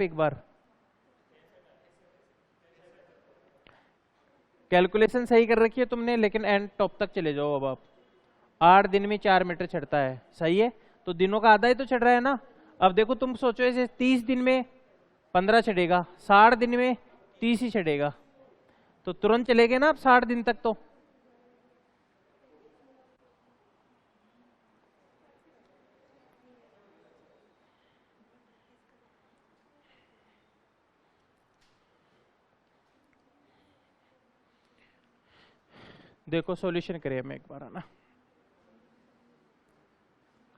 एक बार कैलकुलेशन सही कर रखी है तुमने, लेकिन एंड टॉप तक चले जाओ। अब आप 8 दिन में 4 मीटर चढ़ता है, सही है, तो दिनों का आधा ही तो चढ़ रहा है ना। अब देखो तुम सोचो ऐसे 30 दिन में 15 चढ़ेगा, 60 दिन में 30 ही चढ़ेगा, तो तुरंत चलेगे ना अब 60 दिन तक। तो देखो सॉल्यूशन करिए मैं एक बार, है ना।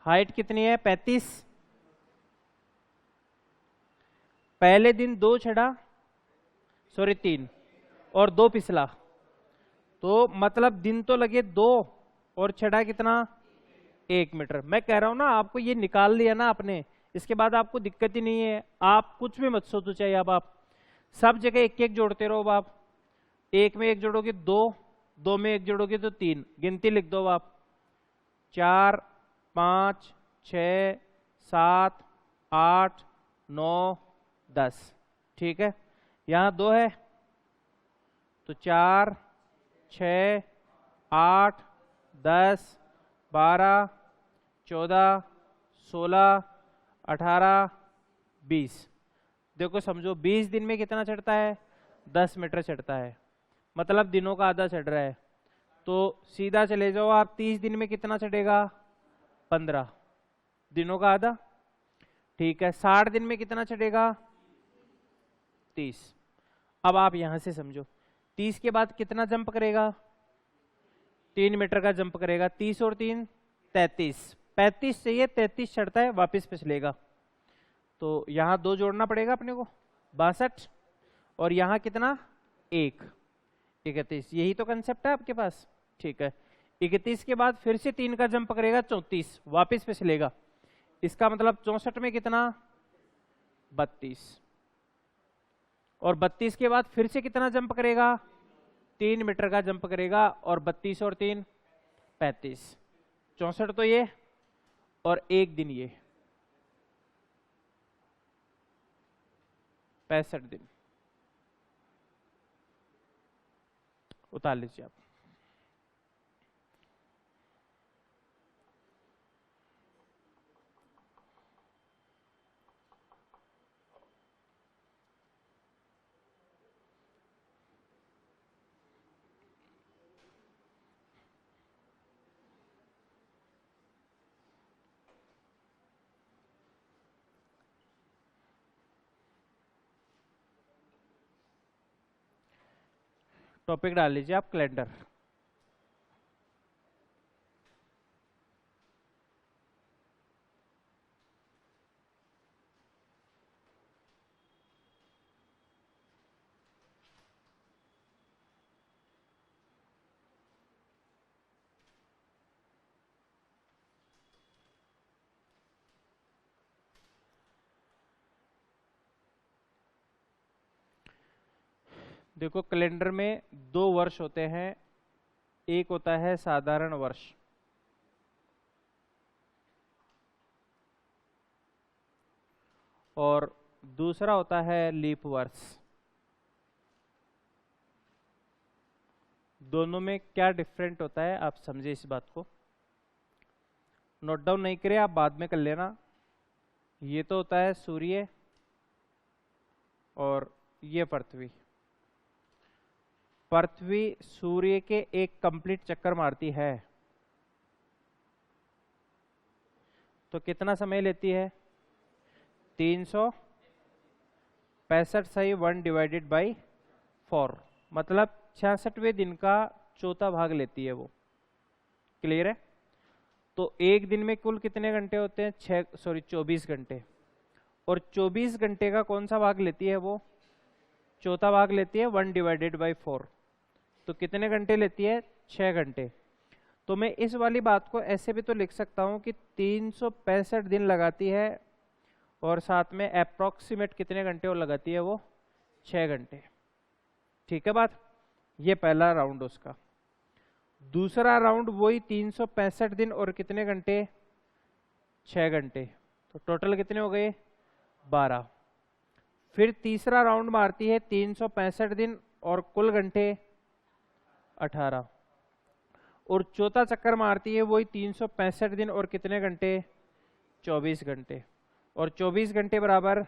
हाइट कितनी है? 35। पहले दिन 2 चढ़ा, सॉरी 3, और 2 पिछला, तो मतलब दिन तो लगे 2 और चढ़ा कितना? 1 मीटर। मैं कह रहा हूं ना आपको, ये निकाल लिया ना आपने, इसके बाद आपको दिक्कत ही नहीं है। आप कुछ भी मत सोचो चाहिए, अब आप सब जगह एक एक जोड़ते रहो। अब आप 1 में 1 जोड़ोगे 2, 2 में 1 जोड़ोगे तो 3, गिनती लिख दो आप। 4, 5, 6, 7, 8, 9, 10, ठीक है। यहां 2 है तो 4, 6, 8, 10, 12, 14, 16, 18, 20। देखो समझो 20 दिन में कितना चढ़ता है? 10 मीटर चढ़ता है, मतलब दिनों का आधा चढ़ रहा है। तो सीधा चले जाओ आप, 30 दिन में कितना चढ़ेगा? 15, दिनों का आधा, ठीक है। 60 दिन में कितना चढ़ेगा? 30। अब आप यहां से समझो 30 के बाद कितना जंप करेगा? 3 मीटर का जंप करेगा। 30 और 3 33, 35 चाहिए, 33 चढ़ता है, वापस पिछलेगा। तो यहां 2 जोड़ना पड़ेगा अपने को, 62, और यहां कितना? 1, 31। यही तो कंसेप्ट है आपके पास, ठीक है। 31 के बाद फिर से 3 का जंप करेगा, 34, वापस पिछलेगा। इसका मतलब 64 में कितना? 32, और 32 के बाद फिर से कितना जंप करेगा? 3 मीटर का जंप करेगा, और 32 और 3 35, 64 तो ये, और 1 दिन ये, 65 दिन। उतार लीजिए आप। टॉपिक डाल लीजिए आप, कैलेंडर। देखो कैलेंडर में 2 वर्ष होते हैं, एक होता है साधारण वर्ष, और दूसरा होता है लीप वर्ष। दोनों में क्या डिफरेंट होता है आप समझे इस बात को। नोट डाउन नहीं करे आप, बाद में कर लेना। ये तो होता है सूर्य, और ये पृथ्वी। पृथ्वी सूर्य के एक कंप्लीट चक्कर मारती है, तो कितना समय लेती है? 365 सही, 1 डिवाइडेड बाई 4, मतलब 66वें दिन का चौथा भाग लेती है वो। क्लियर है? तो एक दिन में कुल कितने घंटे होते हैं? 24 घंटे, और 24 घंटे का कौन सा भाग लेती है वो? चौथा भाग लेती है, 1 डिवाइडेड बाई 4। तो कितने घंटे लेती है? 6 घंटे। तो मैं इस वाली बात को ऐसे भी तो लिख सकता हूं कि 365 दिन लगाती है, और साथ में अप्रोक्सीमेट कितने घंटे और लगाती है वो? 6 घंटे। ठीक है बात? ये पहला राउंड उसका। दूसरा राउंड वही 365 दिन और कितने घंटे? 6 घंटे। तो टोटल कितने हो गए? 12। फिर तीसरा राउंड मारती है 365 दिन और कुल घंटे 18, और चौथा चक्कर मारती है वही 365 दिन और कितने घंटे, 24 घंटे, और 24 घंटे बराबर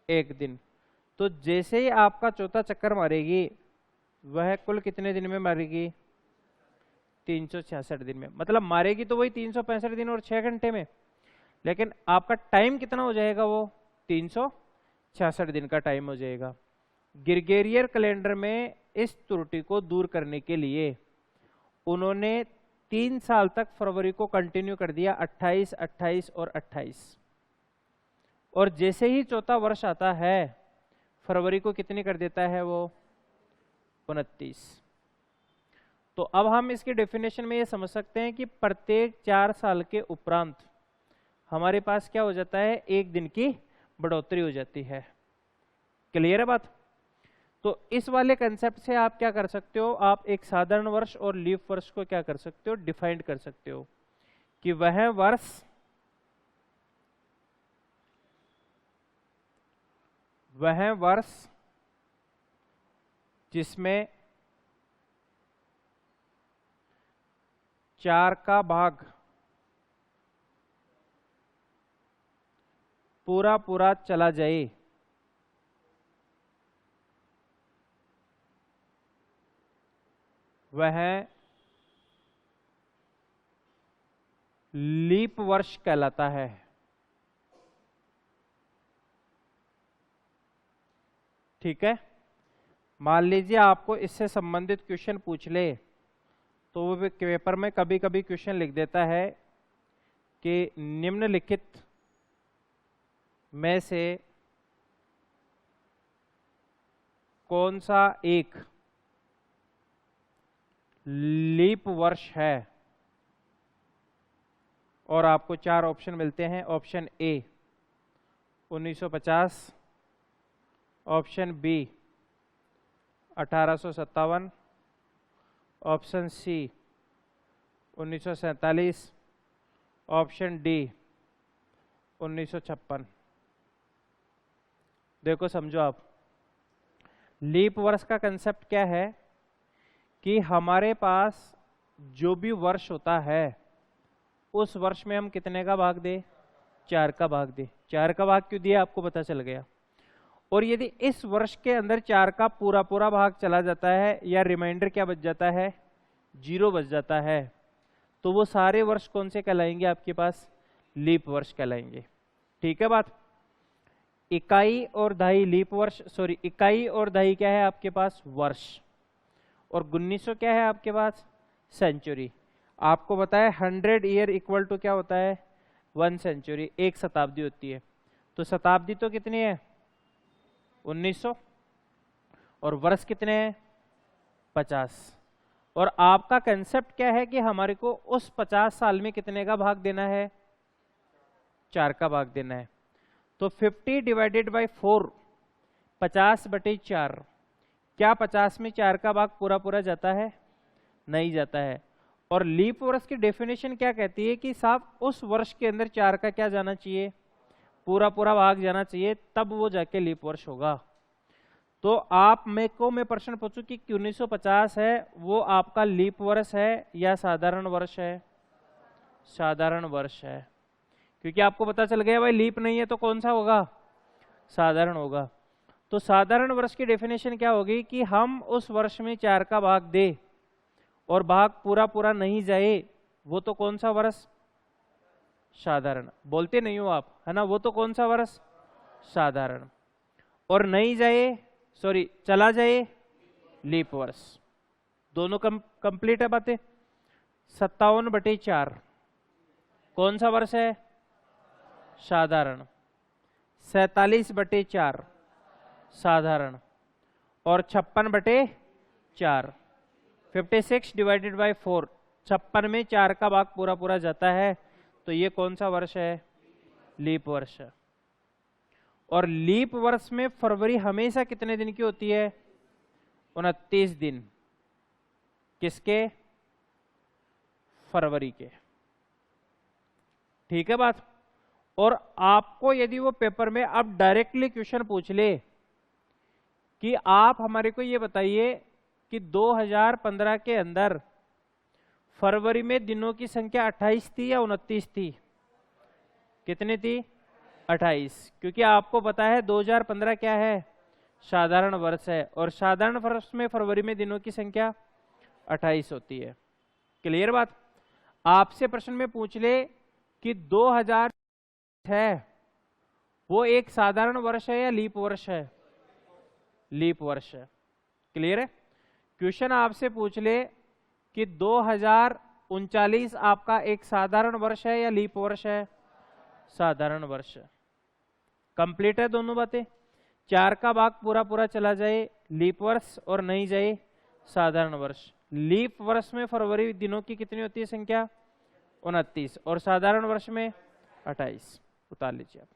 1 दिन। तो जैसे ही आपका चौथा चक्कर मारेगी वह कुल कितने दिन में मारेगी, 366 दिन में। मतलब मारेगी तो वही 365 दिन और 6 घंटे में, लेकिन आपका टाइम कितना हो जाएगा, वो 366 दिन का टाइम हो जाएगा। ग्रिगोरियन कैलेंडर में इस त्रुटि को दूर करने के लिए उन्होंने 3 साल तक फरवरी को कंटिन्यू कर दिया, 28, 28 और 28। और जैसे ही चौथा वर्ष आता है फरवरी को कितनी कर देता है वो, 29। तो अब हम इसकी डेफिनेशन में ये समझ सकते हैं कि प्रत्येक 4 साल के उपरांत हमारे पास क्या हो जाता है, 1 दिन की बढ़ोतरी हो जाती है। क्लियर है बात? तो इस वाले कंसेप्ट से आप क्या कर सकते हो, आप एक साधारण वर्ष और लीप वर्ष को क्या कर सकते हो, डिफाइंड कर सकते हो कि वह वर्ष जिसमें 4 का भाग पूरा पूरा चला जाए, वह लीप वर्ष कहलाता है। ठीक है, मान लीजिए आपको इससे संबंधित क्वेश्चन पूछ ले तो वो पेपर में कभी कभी क्वेश्चन लिख देता है कि निम्नलिखित में से कौन सा एक लीप वर्ष है, और आपको 4 ऑप्शन मिलते हैं। Option A 1950, option B 1857, option C 1947, option D 1956। देखो समझो आप, लीप वर्ष का कंसेप्ट क्या है कि हमारे पास जो भी वर्ष होता है उस वर्ष में हम कितने का भाग दे, 4 का भाग दे। 4 का भाग क्यों दिया आपको पता चल गया। और यदि इस वर्ष के अंदर 4 का पूरा पूरा भाग चला जाता है या रिमाइंडर क्या बच जाता है, 0 बच जाता है, तो वो सारे वर्ष कौन से कहलाएंगे आपके पास, लीप वर्ष कहलाएंगे। ठीक है बात। इकाई और दहाई लीप वर्ष, सॉरी इकाई और दहाई क्या है आपके पास, वर्ष, और 1900 क्या है आपके पास, सेंचुरी। आपको बताया 100 ईयर इक्वल टू क्या होता है, 1 सेंचुरी, 1 शताब्दी होती है। तो शताब्दी तो कितनी है, 1900, और वर्ष कितने हैं, 50। और आपका कंसेप्ट क्या है कि हमारे को उस 50 साल में कितने का भाग देना है, 4 का भाग देना है। तो 50 डिवाइडेड बाई 4, 50/4। क्या 50 में 4 का भाग पूरा पूरा जाता है, नहीं जाता है। और लीप वर्ष की डेफिनेशन क्या कहती है कि साहब उस वर्ष के अंदर 4 का क्या जाना चाहिए, पूरा पूरा भाग जाना चाहिए, तब वो जाके लीप वर्ष होगा। तो आप मैं प्रश्न पूछूं कि 1950 है वो आपका लीप वर्ष है या साधारण वर्ष है, साधारण वर्ष है, क्योंकि आपको पता चल गया भाई लीप नहीं है तो कौन सा होगा, साधारण होगा। तो साधारण वर्ष की डेफिनेशन क्या होगी कि हम उस वर्ष में 4 का भाग दे और भाग पूरा पूरा नहीं जाए, वो तो कौन सा वर्ष, साधारण। बोलते नहीं हो आप, है ना, वो तो कौन सा वर्ष, साधारण। और नहीं जाए, सॉरी चला जाए, लीप वर्ष। दोनों कंप्लीट है बातें। 57/4 कौन सा वर्ष है, साधारण। 47/4 साधारण, और 56/4, 56 डिवाइडेड बाई 4, 56 में 4 का भाग पूरा पूरा जाता है, तो ये कौन सा वर्ष है, लीप वर्ष। और लीप वर्ष में फरवरी हमेशा कितने दिन की होती है, 29 दिन। किसके, फरवरी के। ठीक है बात। और आपको यदि वो पेपर में अब डायरेक्टली क्वेश्चन पूछ ले कि आप हमारे को ये बताइए कि 2015 के अंदर फरवरी में दिनों की संख्या 28 थी या 29 थी? कितनी थी? 28। क्योंकि आपको पता है 2015 क्या है? साधारण वर्ष है, और साधारण वर्ष में फरवरी में दिनों की संख्या 28 होती है। क्लियर बात? आपसे प्रश्न में पूछ ले कि 2000 है वो एक साधारण वर्ष है या लीप वर्ष है? लीप वर्ष है। क्लियर है? क्वेश्चन आपसे पूछ ले कि 2039 आपका एक साधारण वर्ष है या लीप वर्ष है? साधारण वर्ष। कंप्लीट है दोनों बातें। 4 का भाग पूरा पूरा चला जाए लीप वर्ष और नहीं जाए साधारण वर्ष। लीप वर्ष में फरवरी दिनों की कितनी होती है संख्या? 29, और साधारण वर्ष में 28। उतार लीजिए आप।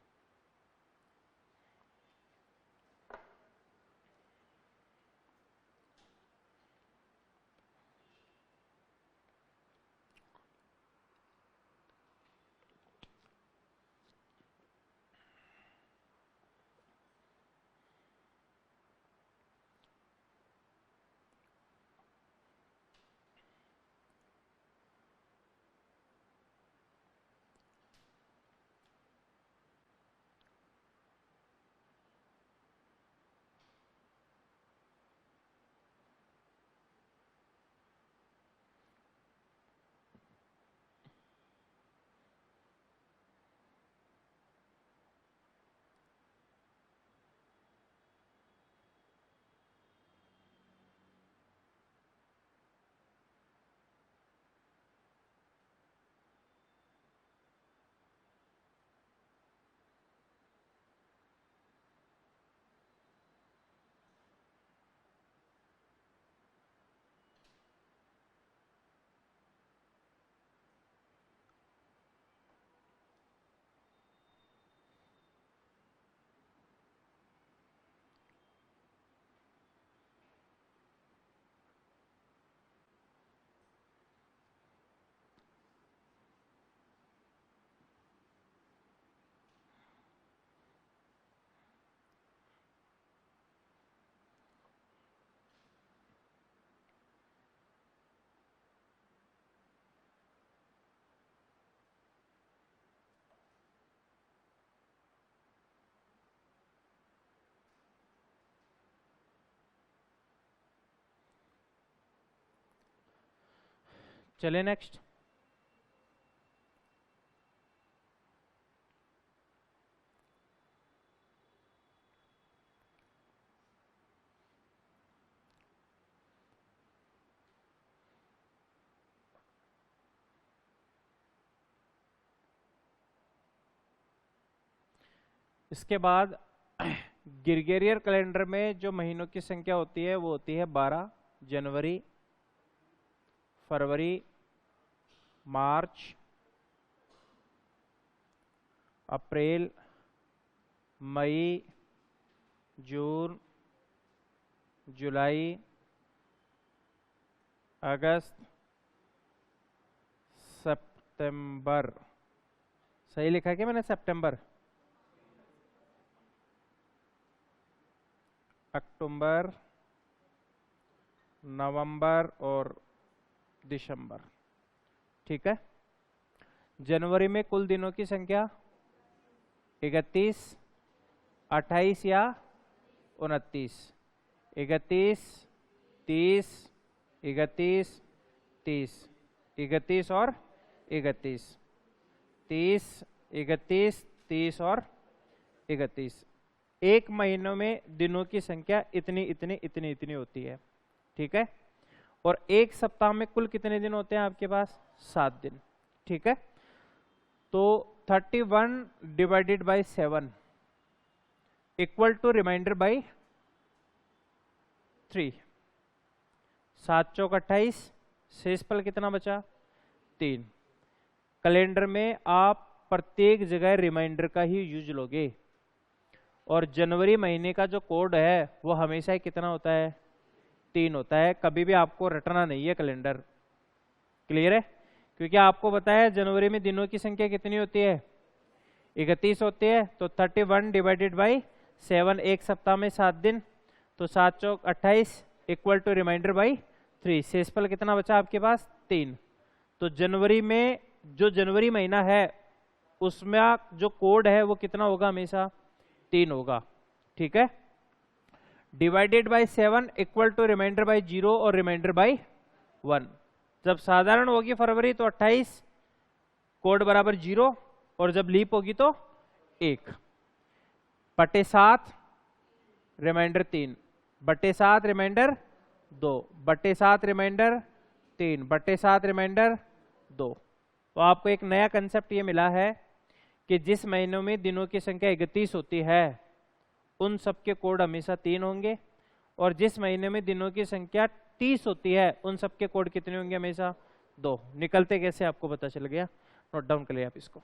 चले नेक्स्ट। इसके बाद ग्रिगोरियन कैलेंडर में जो महीनों की संख्या होती है वो होती है 12। जनवरी, फरवरी, मार्च, अप्रैल, मई, जून, जुलाई, अगस्त, सितंबर। सही लिखा क्या मैंने? सितंबर, अक्टूबर, नवंबर और दिसंबर। ठीक है। जनवरी में कुल दिनों की संख्या 31, 28 या 29? 31, 30, 31, 30, 31 और 31, 30, 31, 30 और 31। एक महीनों में दिनों की संख्या इतनी इतनी इतनी इतनी होती है। ठीक है। और एक सप्ताह में कुल कितने दिन होते हैं आपके पास? 7 दिन। ठीक है। तो 31 divided by 7 equal to reminder by 3। 7 चौक 28, शेष पल कितना बचा? 3। कैलेंडर में आप प्रत्येक जगह रिमाइंडर का ही यूज लोगे, और जनवरी महीने का जो कोड है वो हमेशा कितना होता है? 3 होता है। कभी भी आपको रटना नहीं है कैलेंडर। क्लियर है? क्योंकि आपको बताया जनवरी में दिनों की संख्या कितनी होती है? 31 होती है तो 31 डिवाइडेड बाई 7, एक सप्ताह में 7 दिन, तो 7 चौक 28 इक्वल टू रिमाइंडर बाई 3। शेषफल कितना बचा आपके पास? 3। तो जनवरी में जो जनवरी महीना है उसमें जो कोड है वो कितना होगा? हमेशा 3 होगा। ठीक है, divided by 7 equal to reminder by 0 और रिमाइंडर बाई 1। जब साधारण होगी फरवरी तो 28 कोड बराबर 0, और जब लीप होगी तो 1 बटे 7 रिमाइंडर 3 बटे 7 रिमाइंडर 2 बटे 7 रिमाइंडर 3 बटे 7 रिमाइंडर 2। तो आपको एक नया कंसेप्ट ये मिला है कि जिस महीनों में दिनों की संख्या 31 होती है उन सबके कोड हमेशा 3 होंगे, और जिस महीने में दिनों की संख्या 30 होती है उन सबके कोड कितने होंगे? हमेशा 2। निकलते कैसे आपको पता चल गया? नोट डाउन कर लिया आप इसको।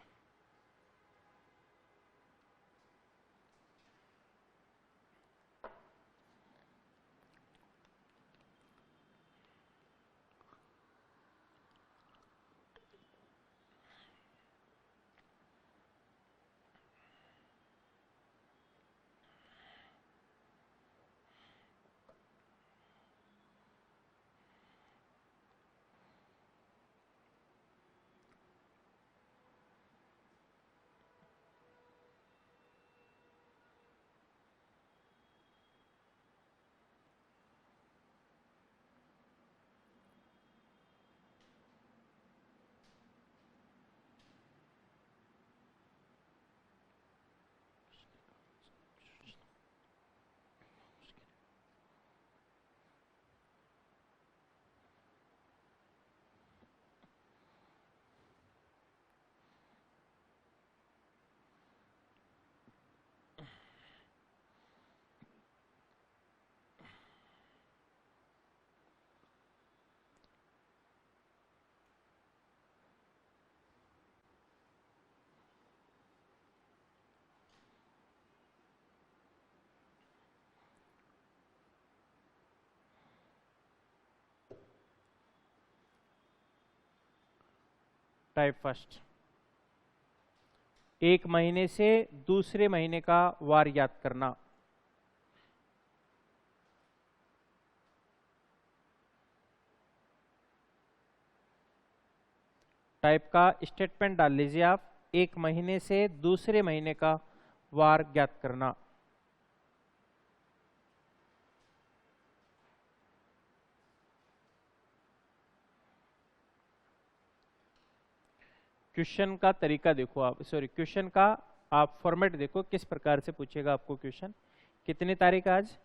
टाइप फर्स्ट, एक महीने से दूसरे महीने का वार याद करना। टाइप का स्टेटमेंट डाल लीजिए आप, एक महीने से दूसरे महीने का वार ज्ञात करना। क्वेश्चन का तरीका देखो आप, सॉरी क्वेश्चन का आप फॉर्मेट देखो किस प्रकार से पूछेगा आपको क्वेश्चन। कितनी तारीख आज?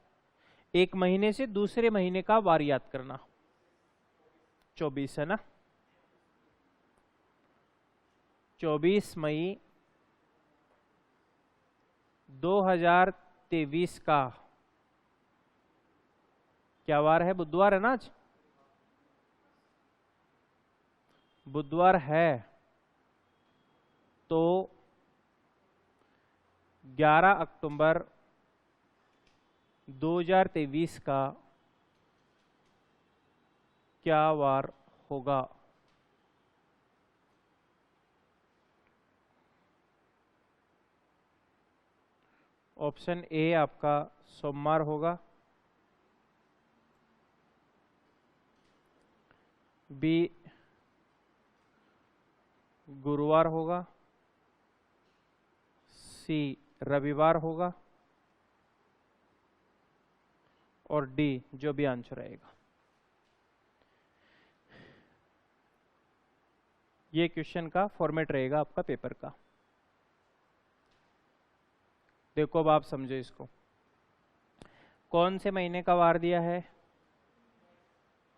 एक महीने से दूसरे महीने का वार याद करना। 24 है ना? 24 मई 2023 का क्या वार है? बुधवार है ना? आज बुधवार है तो 11 अक्टूबर 2023 का क्या वार होगा? ऑप्शन ए आपका सोमवार होगा, बी गुरुवार होगा, सी रविवार होगा, और डी जो भी आंसर रहेगा। ये क्वेश्चन का फॉर्मेट रहेगा आपका पेपर का। देखो अब आप समझो इसको। कौन से महीने का वार दिया है?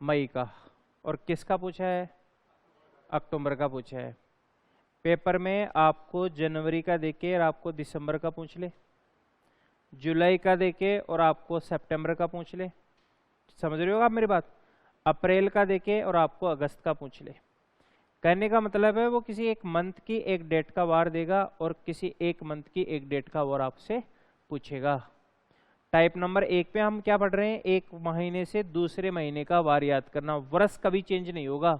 मई का। और किसका पूछा है? अक्टूबर का पूछा है। पेपर में आपको जनवरी का देके और आपको दिसंबर का पूछ ले, जुलाई का देके और आपको सितंबर का पूछ ले, समझ रहे हो आप मेरी बात? अप्रैल का देके और आपको अगस्त का पूछ ले। कहने का मतलब है वो किसी एक मंथ की एक डेट का वार देगा और किसी एक मंथ की एक डेट का वार आपसे पूछेगा। टाइप नंबर 1 पे हम क्या पढ़ रहे हैं? एक महीने से दूसरे महीने का वार याद करना। वर्ष कभी चेंज नहीं होगा।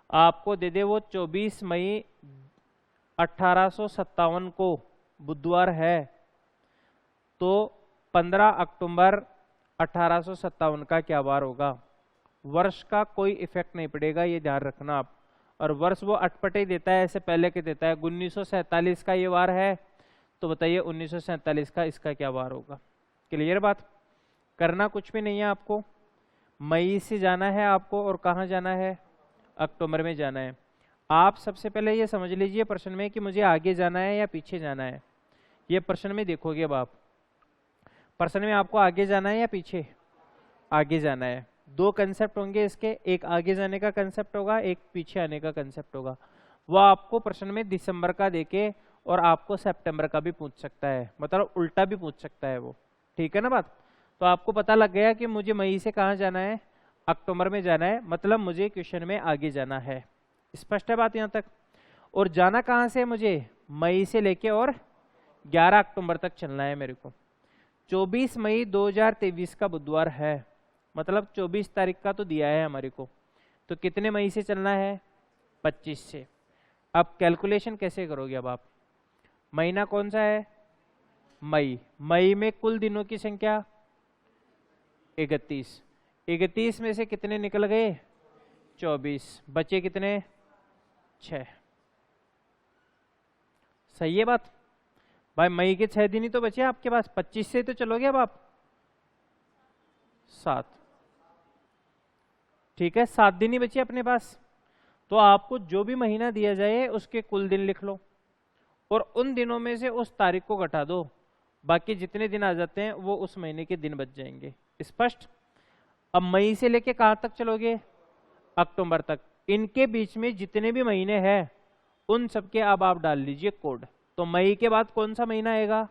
आपको दे दे वो 24 मई 1857 को बुधवार है, तो 15 अक्टूबर 1857 का क्या वार होगा? वर्ष का कोई इफेक्ट नहीं पड़ेगा, ये ध्यान रखना आप। और वर्ष वो अटपटे ही देता है, ऐसे पहले के देता है। 1947 का ये वार है, तो बताइए 1947 का इसका क्या वार होगा? क्लियर बात? करना कुछ भी नहीं है आपको, मई से जाना है आपको, और कहाँ जाना है? अक्टूबर में जाना है। आप सबसे पहले ये समझ लीजिए प्रश्न में कि मुझे आगे जाना है या पीछे जाना है। ये प्रश्न में देखोगे अब आप, प्रश्न में आपको आगे जाना है या पीछे? आगे जाना है। दो कंसेप्ट होंगे इसके, एक आगे जाने का कंसेप्ट होगा, एक पीछे आने का कंसेप्ट होगा। वो आपको प्रश्न में दिसंबर का देके और आपको सितंबर का भी पूछ सकता है, मतलब उल्टा भी पूछ सकता है वो। ठीक है ना बात? तो आपको पता लग गया कि मुझे मई से कहाँ जाना है? अक्टूबर में जाना है, मतलब मुझे क्वेश्चन में आगे जाना है। स्पष्ट है बात यहाँ तक? और जाना कहाँ से? मुझे मई से लेके और 11 अक्टूबर तक चलना है मेरे को। 24 मई 2023 का बुधवार है, मतलब 24 तारीख का तो दिया है हमारे को, तो कितने मई से चलना है? 25 से। अब कैलकुलेशन कैसे करोगे? अब आप, महीना कौन सा है? मई। मई में कुल दिनों की संख्या 31। 31 में से कितने निकल गए? 24। बचे कितने? 6। सही है बात भाई? मई के 6 दिन ही तो बचे आपके पास, 25 से तो चलोगे अब आप 7। ठीक है, 7 दिन ही बचे अपने पास। तो आपको जो भी महीना दिया जाए उसके कुल दिन लिख लो, और उन दिनों में से उस तारीख को घटा दो, बाकी जितने दिन आ जाते हैं वो उस महीने के दिन बच जाएंगे। स्पष्ट? अब मई से लेके कहां तक चलोगे? अक्टूबर तक। इनके बीच में जितने भी महीने हैं उन सबके अब आप डाल लीजिए कोड। तो मई के बाद कौन सा महीना आएगा?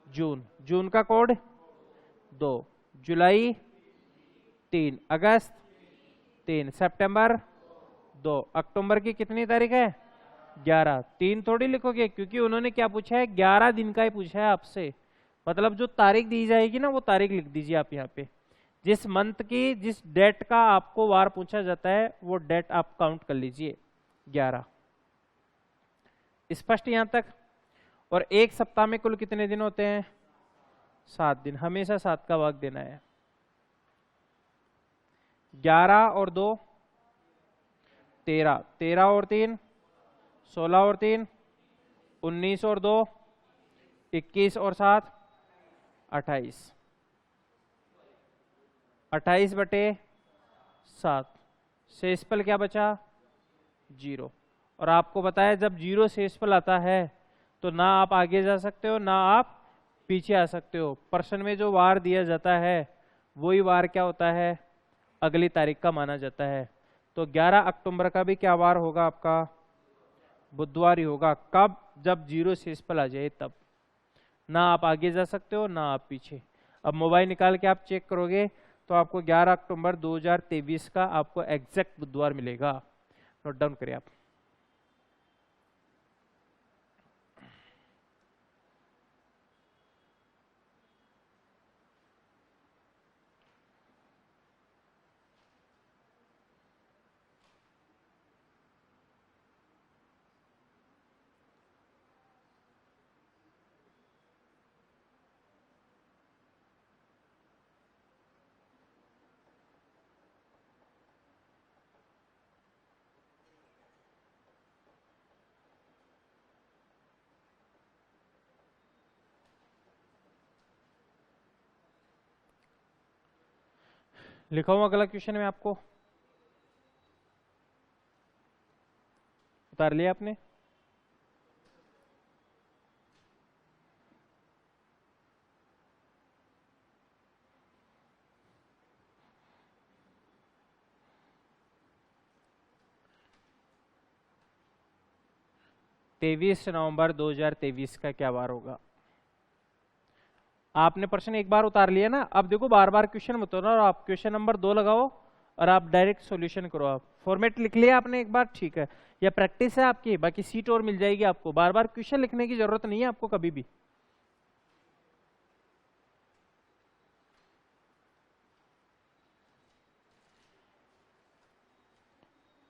जून। जून का कोड 2, जुलाई 3, अगस्त 3, सितंबर 2, अक्टूबर की कितनी तारीख है? 11। 3 थोड़ी लिखोगे, क्योंकि उन्होंने क्या पूछा है? 11 दिन का ही पूछा है आपसे। मतलब जो तारीख दी जाएगी ना, वो तारीख लिख दीजिए आप यहाँ पे। जिस मंथ की, जिस डेट का आपको वार पूछा जाता है, वो डेट आप काउंट कर लीजिए 11। स्पष्ट यहाँ तक? और एक सप्ताह में कुल कितने दिन होते हैं? 7 दिन। हमेशा 7 का भाग देना है। 11 और 2 13, 13 और 3 16 और 3 19 और 2 21 और 7 28। 28 बटे 7, शेषफल क्या बचा? 0। और आपको बताया जब 0 शेषफल आता है तो ना आप आगे जा सकते हो ना आप पीछे आ सकते हो। प्रश्न में जो वार दिया जाता है वही वार क्या होता है? अगली तारीख का माना जाता है। तो 11 अक्टूबर का भी क्या वार होगा आपका? बुधवार ही होगा। कब? जब 0 शेषफल आ जाए तब। ना आप आगे जा सकते हो ना आप पीछे। अब मोबाइल निकाल के आप चेक करोगे तो आपको 11 अक्टूबर 2023 का आपको एग्जैक्ट बुधवार मिलेगा। नोट डाउन करिए आप। लिखा हूं अगला क्वेश्चन में आपको, उतार लिया आपने? नवंबर 2023 का क्या वार होगा? आपने प्रश्न एक बार उतार लिया ना, अब देखो बार बार क्वेश्चन मत होना, और आप क्वेश्चन नंबर 2 लगाओ और आप डायरेक्ट सॉल्यूशन करो। आप फॉर्मेट लिख लिया आपने एक बार, ठीक है, या प्रैक्टिस है आपकी, बाकी सीट और मिल जाएगी आपको। बार बार क्वेश्चन लिखने की जरूरत नहीं है आपको कभी भी।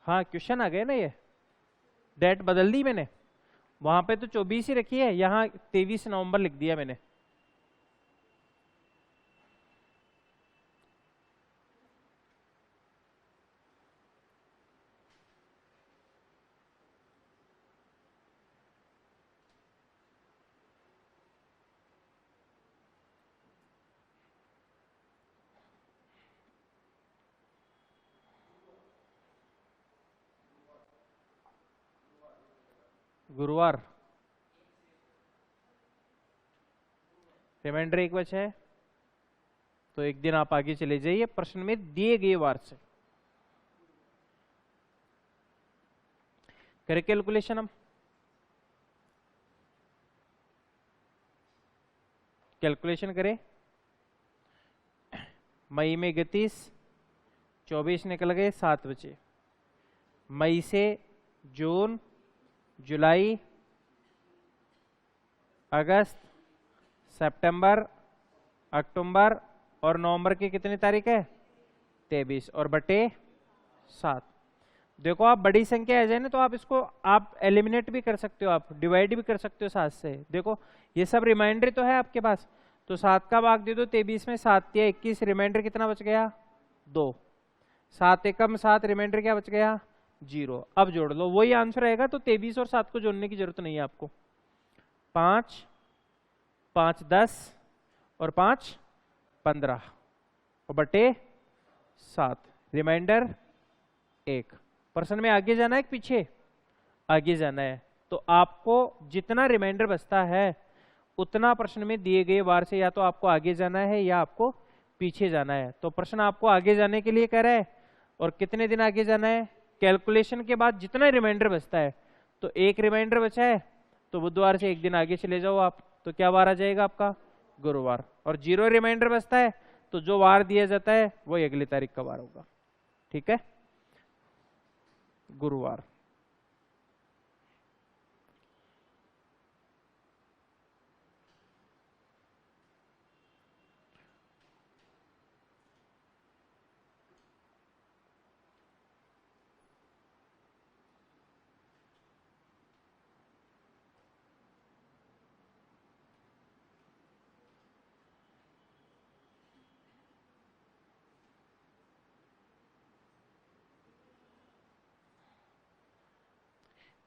हाँ क्वेश्चन आ गए ना, ये डेट बदल दी मैंने, वहां पे तो 24 ही रखी है, यहाँ 23 नवंबर लिख दिया मैंने। गुरुवार, रिमाइंडर एक बचा है, तो एक दिन आप आगे चले जाइए प्रश्न में दिए गए वार से। करें कैलकुलेशन, हम कैलकुलेशन करें। मई में 31, 24 निकल गए 7 बचे। मई से जून, जुलाई, अगस्त, सितंबर, अक्टूबर और नवंबर की कितनी तारीख है? 23 और बटे 7। देखो आप बड़ी संख्या आ जाए ना तो आप इसको आप एलिमिनेट भी कर सकते हो, आप डिवाइड भी कर सकते हो 7 से। देखो ये सब रिमाइंडर तो है आपके पास, तो 7 का भाग दे दो 23 में, 7 या 21, रिमाइंडर कितना बच गया? 2। 7 एकम 7, रिमाइंडर क्या बच गया? 0। अब जोड़ लो, वही आंसर आएगा। तो 23 और 7 को जोड़ने की जरूरत नहीं है आपको। 5, 5 10 और 5 15 और बटे 7, रिमाइंडर 1। प्रश्न में आगे जाना है कि पीछे? आगे जाना है। तो आपको जितना रिमाइंडर बचता है उतना प्रश्न में दिए गए वार से या तो आपको आगे जाना है या आपको पीछे जाना है। तो प्रश्न आपको आगे जाने के लिए कह रहा है, और कितने दिन आगे जाना है? कैलकुलेशन के बाद जितना रिमाइंडर बचता है, तो एक रिमाइंडर बचा है तो बुधवार से एक दिन आगे चले जाओ आप, तो क्या वार आ जाएगा आपका? गुरुवार। और 0 रिमाइंडर बचता है तो जो वार दिया जाता है वही अगली तारीख का वार होगा। ठीक है, गुरुवार।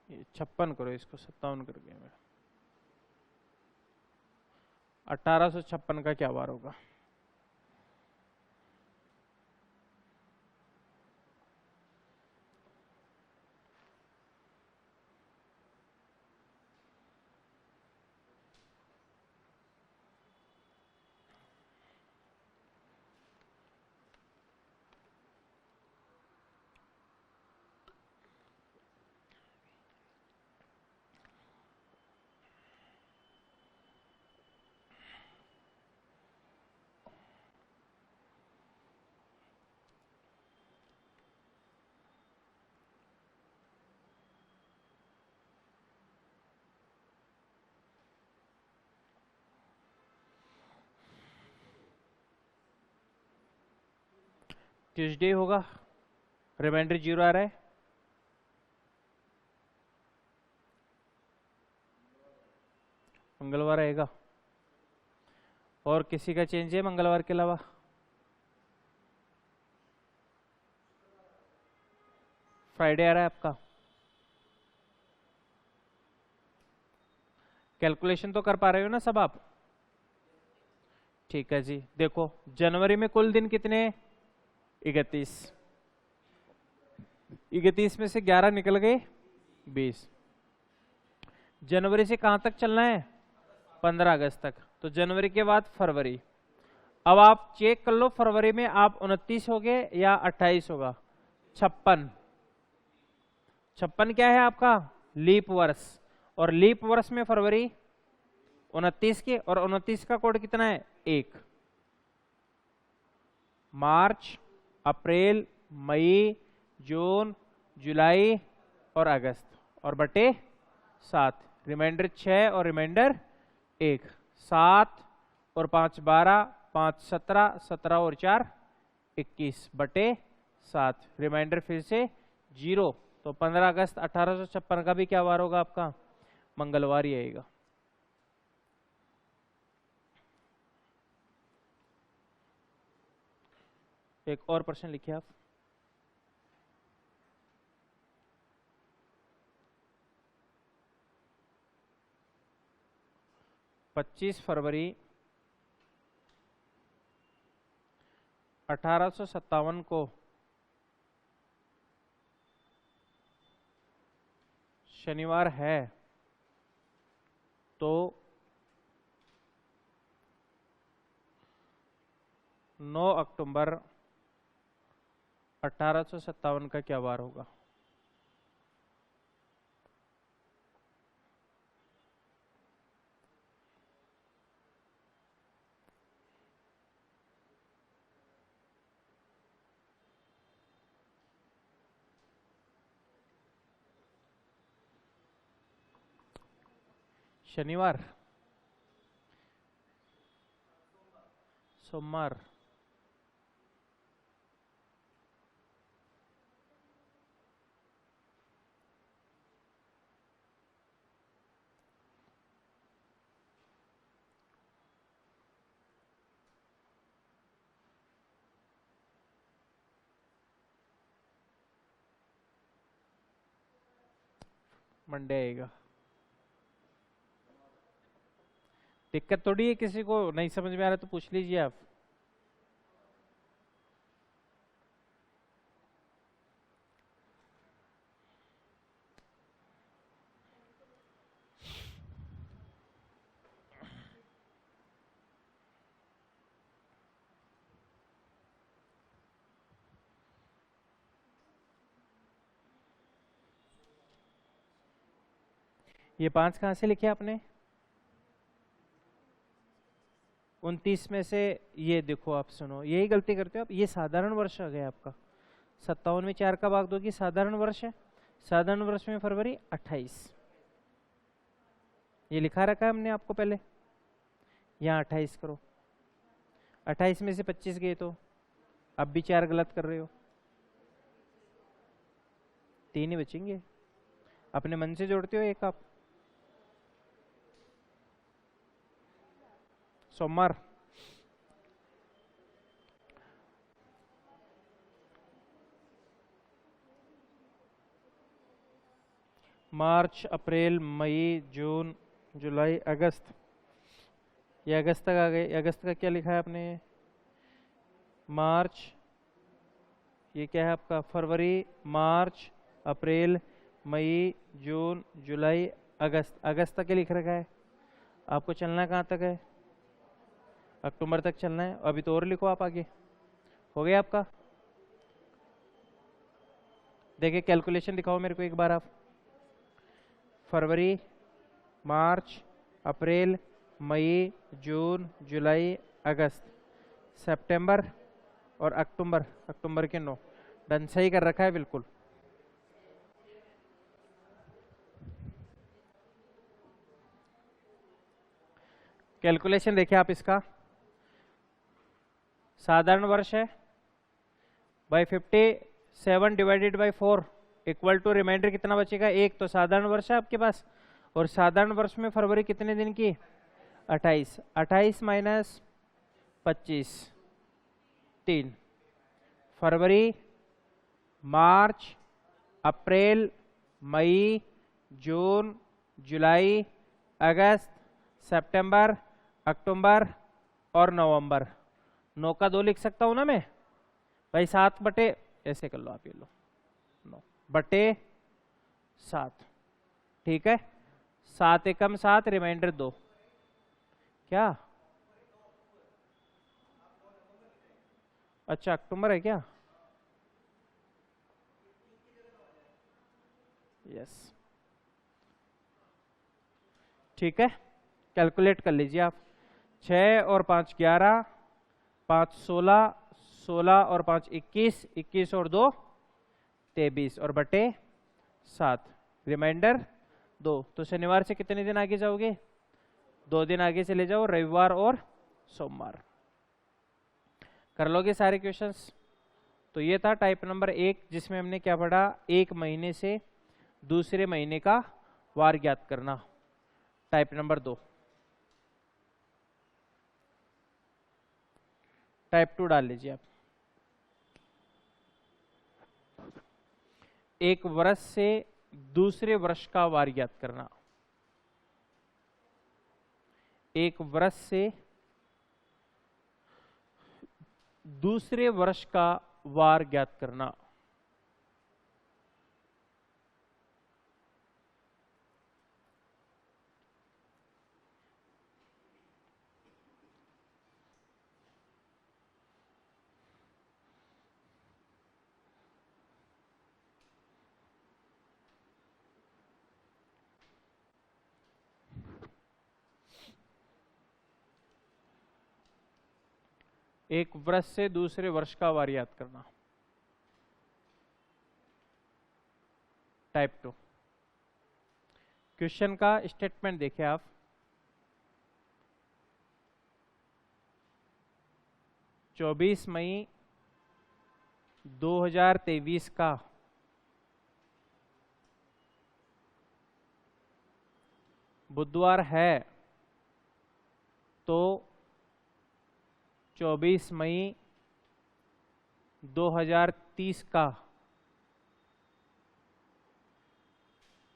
ये 56 करो, इसको 57 कर दिया मैं। 1856 का क्या वार होगा? ट्यूसडे होगा, रिमाइंडर 0 आ रहा है। मंगलवार आएगा। और किसी का चेंज है मंगलवार के अलावा? फ्राइडे आ रहा है आपका। कैलकुलेशन तो कर पा रहे हो ना सब आप? ठीक है जी। देखो जनवरी में कुल दिन कितने? 31। 31 में से 11 निकल गए 20। जनवरी से कहां तक चलना है? 15 अगस्त तक। तो जनवरी के बाद फरवरी। अब आप चेक कर लो फरवरी में आप 29 हो गए या 28 होगा? 56। 56 क्या है आपका? लीप वर्ष। और लीप वर्ष में फरवरी 29 के, और 29 का कोड कितना है? 1। मार्च, अप्रैल, मई, जून, जुलाई और अगस्त और बटे 7, रिमाइंडर 6 और रिमाइंडर 1। 7 और 5 12, 5 17, 17 और 4 21 बटे 7, रिमाइंडर फिर से 0। तो 15 अगस्त 1856 का भी क्या वार होगा आपका? मंगलवार ही आएगा। एक और प्रश्न लिखिए आप। 25 फरवरी 1857 को शनिवार है तो 9 अक्टूबर 1857 का क्या वार होगा? शनिवार, सोमवार, मंडे आएगा। दिक्कत थोड़ी है, किसी को नहीं समझ में आ रहा तो पूछ लीजिए आप। ये 5 कहां से लिखे आपने? 29 में से ये देखो, आप सुनो, यही गलती करते हो आप। ये साधारण वर्ष आ गया आपका। 57 में 4 का भाग दोगे, साधारण वर्ष है। साधारण वर्ष में फरवरी 28, ये लिखा रखा है हमने आपको पहले। यहाँ 28 करो, 28 में से 25 गए तो अब भी 4 गलत कर रहे हो, 3 ही बचेंगे। अपने मन से जोड़ते हो एक आप। सोमवार, मार्च, अप्रैल, मई, जून, जुलाई, अगस्त। ये अगस्त तक आ गए। अगस्त का क्या लिखा है आपने? मार्च। ये क्या है आपका? फरवरी, मार्च, अप्रैल, मई, जून, जुलाई, अगस्त। अगस्त तक क्या लिख रखा है? आपको चलना कहाँ तक है? अक्टूबर तक चलना है। अभी तो और लिखो आप आगे। हो गया आपका? देखिए कैलकुलेशन दिखाओ मेरे को एक बार आप। फरवरी, मार्च, अप्रैल, मई, जून, जुलाई, अगस्त, सितंबर और अक्टूबर। अक्टूबर के 9 डन, सही कर रखा है बिल्कुल। कैलकुलेशन देखिए आप इसका। साधारण वर्ष है by 57 divided by 4 equal to reminder कितना बचेगा? 1। तो साधारण वर्ष है आपके पास। और साधारण वर्ष में फरवरी कितने दिन की? 28। 28 माइनस 25, 3। फरवरी, मार्च, अप्रैल, मई, जून, जुलाई, अगस्त, सितंबर, अक्टूबर और नवंबर। 9 का 2 लिख सकता हूं ना मैं भाई? 7 बटे, ऐसे कर लो आप, ये लो 9 बटे 7। ठीक है, 7 एकम 7, रिमाइंडर 2। क्या? अच्छा अक्टूबर है क्या? यस, ठीक है। कैलकुलेट कर लीजिए आप। 6 और 5 11, 5 16, 16 और 5 21, 21 और 2 23 और बटे 7, रिमाइंडर 2। तो शनिवार से कितने दिन आगे जाओगे? 2 दिन आगे चले जाओ, रविवार और सोमवार। कर लोगे सारे क्वेश्चंस? तो ये था टाइप नंबर 1, जिसमें हमने क्या पढ़ा? एक महीने से दूसरे महीने का वार ज्ञात करना। टाइप नंबर 2, टाइप 2 डाल लीजिए आप। एक वर्ष से दूसरे वर्ष का वार ज्ञात करना। एक वर्ष से दूसरे वर्ष का वार ज्ञात करना। एक वर्ष से दूसरे वर्ष का वार याद करना। टाइप 2 क्वेश्चन का स्टेटमेंट देखिए आप। चौबीस मई 2023 का बुधवार है, तो 24 मई 2030 का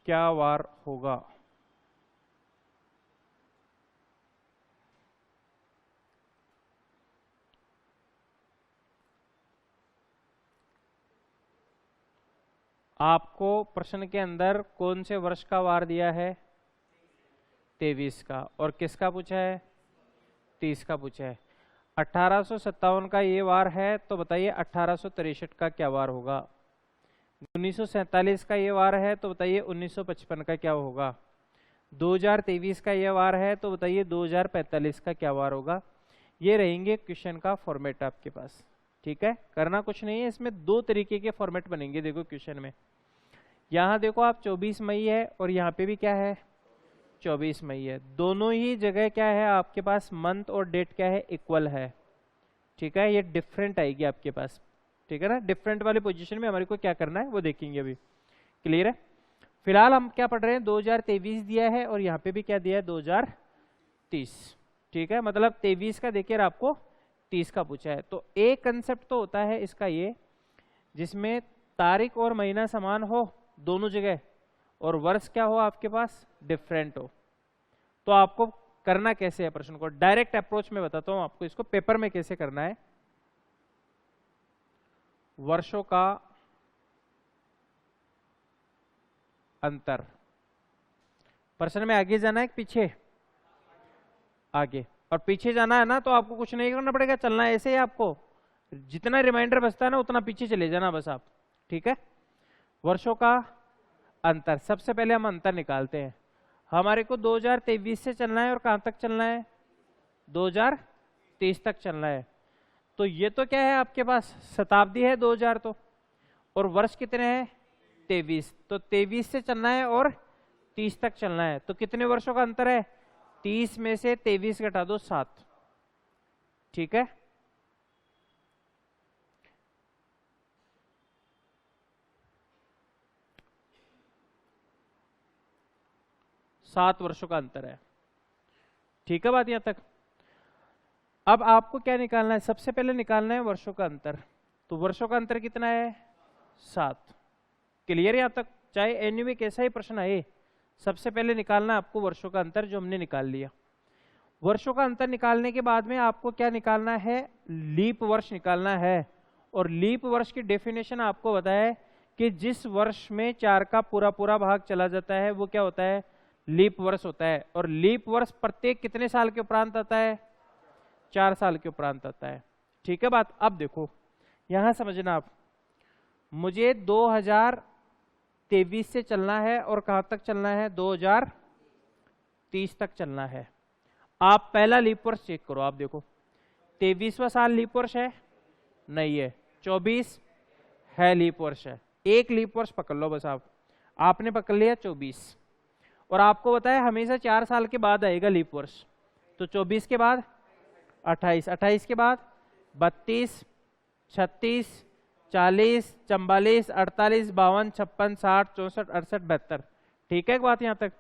क्या वार होगा? आपको प्रश्न के अंदर कौन से वर्ष का वार दिया है? 23 का। और किसका पूछा है? 30 का पूछा है। 1857 का ये वार है, तो बताइए 1863 का क्या वार होगा? 1947 का ये वार है, तो बताइए 1955 का क्या होगा? 2023 का ये वार है, तो बताइए 2045 का क्या वार होगा? ये रहेंगे क्वेश्चन का फॉर्मेट आपके पास। ठीक है, करना कुछ नहीं है, इसमें दो तरीके के फॉर्मेट बनेंगे। देखो क्वेश्चन में यहाँ देखो आप 24 मई है और यहाँ पे भी क्या है? 24 मई है। दोनों ही जगह क्या है आपके पास? मंथ और डेट क्या है? इक्वल है। ठीक है, ये डिफरेंट आएगी आपके पास। ठीक है ना, डिफरेंट वाली पोजीशन में हमारे को क्या करना है वो देखेंगे अभी। क्लियर है? फिलहाल हम क्या पढ़ रहे हैं? 2023 दिया है और यहाँ पे भी क्या दिया है? 2030। ठीक है, मतलब 23 का देखिए आपको 30 का पूछा है। तो एक कंसेप्ट तो होता है इसका ये, जिसमें तारीख और महीना समान हो दोनों जगह और वर्ष क्या हो आपके पास? डिफरेंट हो। तो आपको करना कैसे है प्रश्न को? डायरेक्ट अप्रोच में बताता हूं आपको इसको पेपर में कैसे करना है। वर्षों का अंतर। प्रश्न में आगे जाना है कि पीछे? आगे। और पीछे जाना है ना, तो आपको कुछ नहीं करना पड़ेगा, चलना है ऐसे ही। आपको जितना रिमाइंडर बचता है ना उतना पीछे चले जाना बस आप। ठीक है, वर्षों का अंतर। सबसे पहले हम अंतर निकालते हैं। हमारे को 2023 से चलना है और कहां तक चलना है? 2030 तक चलना है। तो ये तो क्या है आपके पास? शताब्दी है 2000 तो, और वर्ष कितने हैं? 23। तो 23 से चलना है और 30 तक चलना है। तो कितने वर्षों का अंतर है? 30 में से 23 घटा दो 7। ठीक है, सात वर्षों का अंतर है। ठीक है बात यहां तक? अब आपको क्या निकालना है? सबसे पहले निकालना है वर्षों का अंतर। तो वर्षों का अंतर कितना है? 7। क्लियर है यहां तक? चाहे एनीवे कैसा ही प्रश्न आए, सबसे पहले निकालना है आपको वर्षों का अंतर, जो हमने निकाल लिया। वर्षों का अंतर निकालने के बाद में आपको क्या निकालना है? लीप वर्ष निकालना है। और लीप वर्ष की डेफिनेशन आपको बताया कि जिस वर्ष में 4 का पूरा पूरा भाग चला जाता है वो क्या होता है? लीप वर्ष होता है। और लीप वर्ष प्रत्येक कितने साल के उपरांत आता है? 4 साल के उपरांत आता है। ठीक है बात? अब देखो यहां समझना आप, मुझे 2023 से चलना है और कहां तक चलना है? 2030 तक चलना है। आप पहला लीप वर्ष चेक करो। आप देखो 23वां साल लीप वर्ष है? नहीं है। 24 है लीप वर्ष है। एक लीप वर्ष पकड़ लो बस। आपने पकड़ लिया 24, और आपको बताया हमेशा 4 साल के बाद आएगा लीप वर्ष। तो 24 के बाद 28, 28 के बाद 32, 36, 40, 44, 48, 52, 56, 60, 64, 68, 72। ठीक है बात यहां तक?